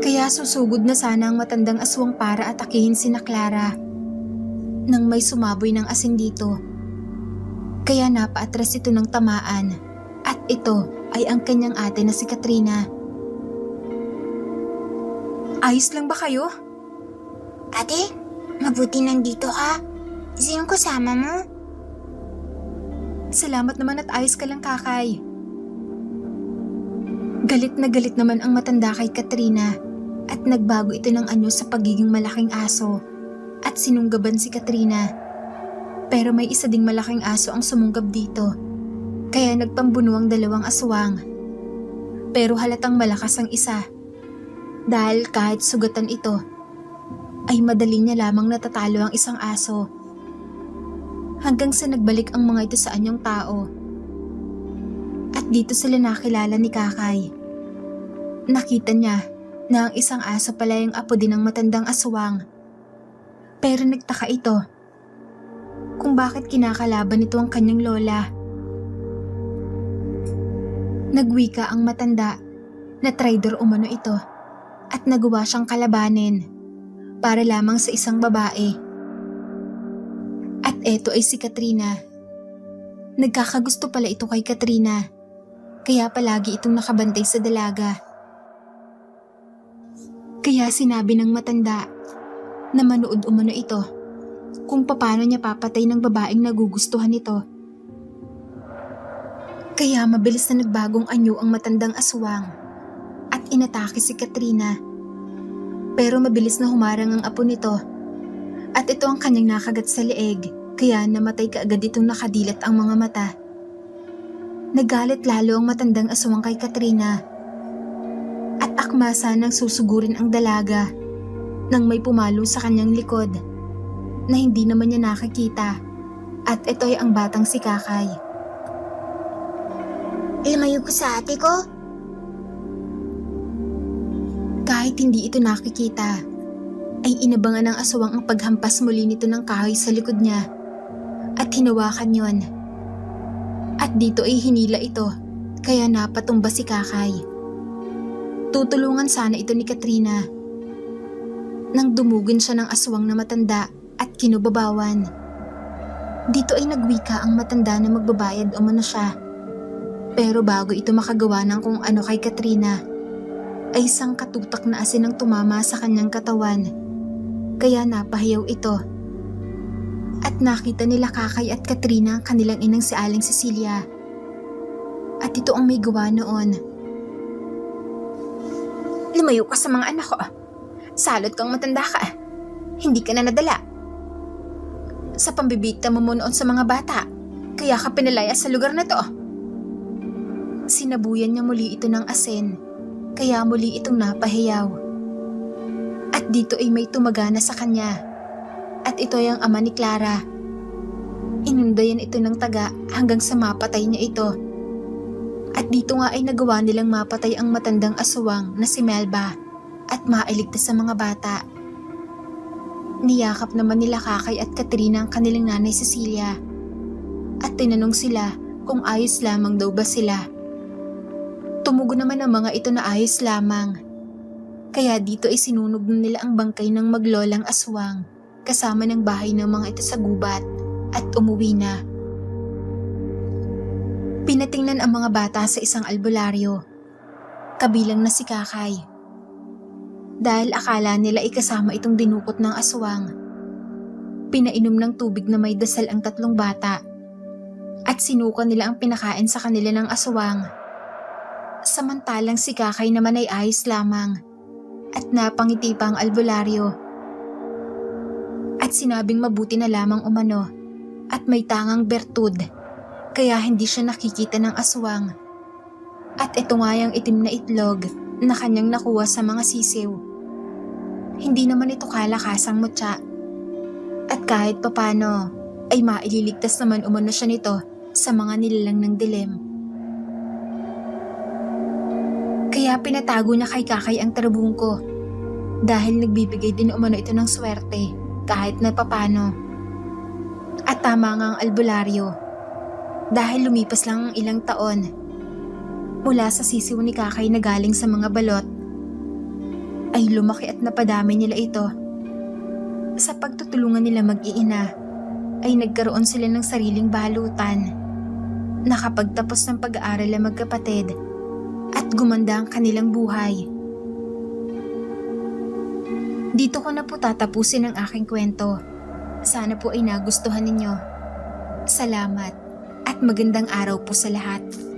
Kaya susugod na sana ang matandang aswang para atakihin sina Clara nang may sumaboy ng asin dito. Kaya napaatras ito ng tamaan at ito ay ang kanyang ate na si Katrina. Ayos lang ba kayo? Ate, mabuti nandito ka. Sino kasama mo? Salamat naman at ayos ka lang, Kakay. Galit na galit naman ang matanda kay Katrina at nagbago ito ng anyo sa pagiging malaking aso at sinunggaban si Katrina. Pero may isa ding malaking aso ang sumunggab dito, kaya nagpambuno ang 2 aswang. Pero halatang malakas ang isa. Dahil kahit sugatan ito, ay madali niya lamang natatalo ang isang aso. Hanggang sa nagbalik ang mga ito sa anyong tao. At dito sila nakilala ni Kakay. Nakita niya na ang isang aso pala yung apo din ng matandang aswang. Pero nagtaka ito kung bakit kinakalaban nito ang kanyang lola. Nagwika ang matanda na traitor umano ito at nagawa siyang kalabanin para lamang sa isang babae. At eto ay si Katrina. Nagkakagusto pala ito kay Katrina, kaya palagi itong nakabantay sa dalaga. Kaya sinabi ng matanda na manood umano ito kung paano niya papatay ng babaeng nagugustuhan nito. Kaya mabilis na nagbagong anyo ang matandang aswang at inatake si Katrina. Pero mabilis na humarang ang apo nito at ito ang kanyang nakagat sa leeg, kaya namatay kaagad itong nakadilat ang mga mata. Nagalit lalo ang matandang aswang kay Katrina at akmasa nang susugurin ang dalaga nang may pumalo sa kanyang likod na hindi naman niya nakikita, at ito ay ang batang si Kakay. Lumayo ko sa ate ko. Kahit hindi ito nakikita, ay inabangan ng aswang ang paghampas muli nito ng kahoy sa likod niya at hinawakan yon. At dito ay hinila ito, kaya napatumba si Kakay. Tutulungan sana ito ni Katrina nang dumugin siya ng aswang na matanda at kinubabawan. Dito ay nagwika ang matanda na magbabayad umano siya. Pero bago ito makagawa ng kung ano kay Katrina, ay isang katutak na asin ang tumama sa kanyang katawan. Kaya napahiyaw ito. At nakita nila Kakay at Katrina ang kanilang inang si Aling Cecilia. At ito ang may gawa noon. Lumayo ka sa mga anak ko. Salot kang matanda ka. Hindi ka na nadala. Sa pambibigta mo noon sa mga bata, kaya ka pinalaya sa lugar na to. Sinabuyan niya muli ito ng asin, kaya muli itong napahiyaw. At dito ay may tumagana sa kanya. At ito ay ang ama ni Clara. Inundayan ito ng taga hanggang sa mapatay niya ito. At dito nga ay nagawa nilang mapatay ang matandang aswang na si Melba at mailigtas sa mga bata. Niyakap naman nila Kakay at Katrina ang kanilang nanay Cecilia. At tinanong sila kung ayos lamang daw ba sila. Tumugon naman ang mga ito na ayos lamang. Kaya dito ay sinunog na nila ang bangkay ng maglolang aswang kasama ng bahay ng mga ito sa gubat at umuwi na. Pinatingnan ang mga bata sa isang albularyo, kabilang na si Kakay. Dahil akala nila ikasama itong dinukot ng aswang. Pinainom ng tubig na may dasal ang tatlong bata at sinukan nila ang pinakain sa kanila ng aswang. Samantalang si Kakay naman ay ayos lamang at napangiti pa ang albularyo. At sinabing mabuti na lamang umano at may tangang bertud kaya hindi siya nakikita ng aswang. At ito nga yung itim na itlog na kanyang nakuha sa mga sisiw. Hindi naman ito kalakasang mutya. At kahit papano ay maililigtas naman umano siya nito sa mga nilalang ng dilim. Kaya pinatago niya kay Kakay ang trabungko dahil nagbibigay din umano ito ng swerte kahit na papano. At tama nga ang albularyo dahil lumipas lang ang ilang taon mula sa sisiw ni Kakay na galing sa mga balot ay lumaki at napadami nila ito. Sa pagtutulungan nila mag-iina ay nagkaroon sila ng sariling balutan. Nakapagtapos ng pag-aaral ang magkapatid at gumanda ang kanilang buhay. Dito ko na po tatapusin ang aking kwento. Sana po ay nagustuhan ninyo. Salamat at magandang araw po sa lahat.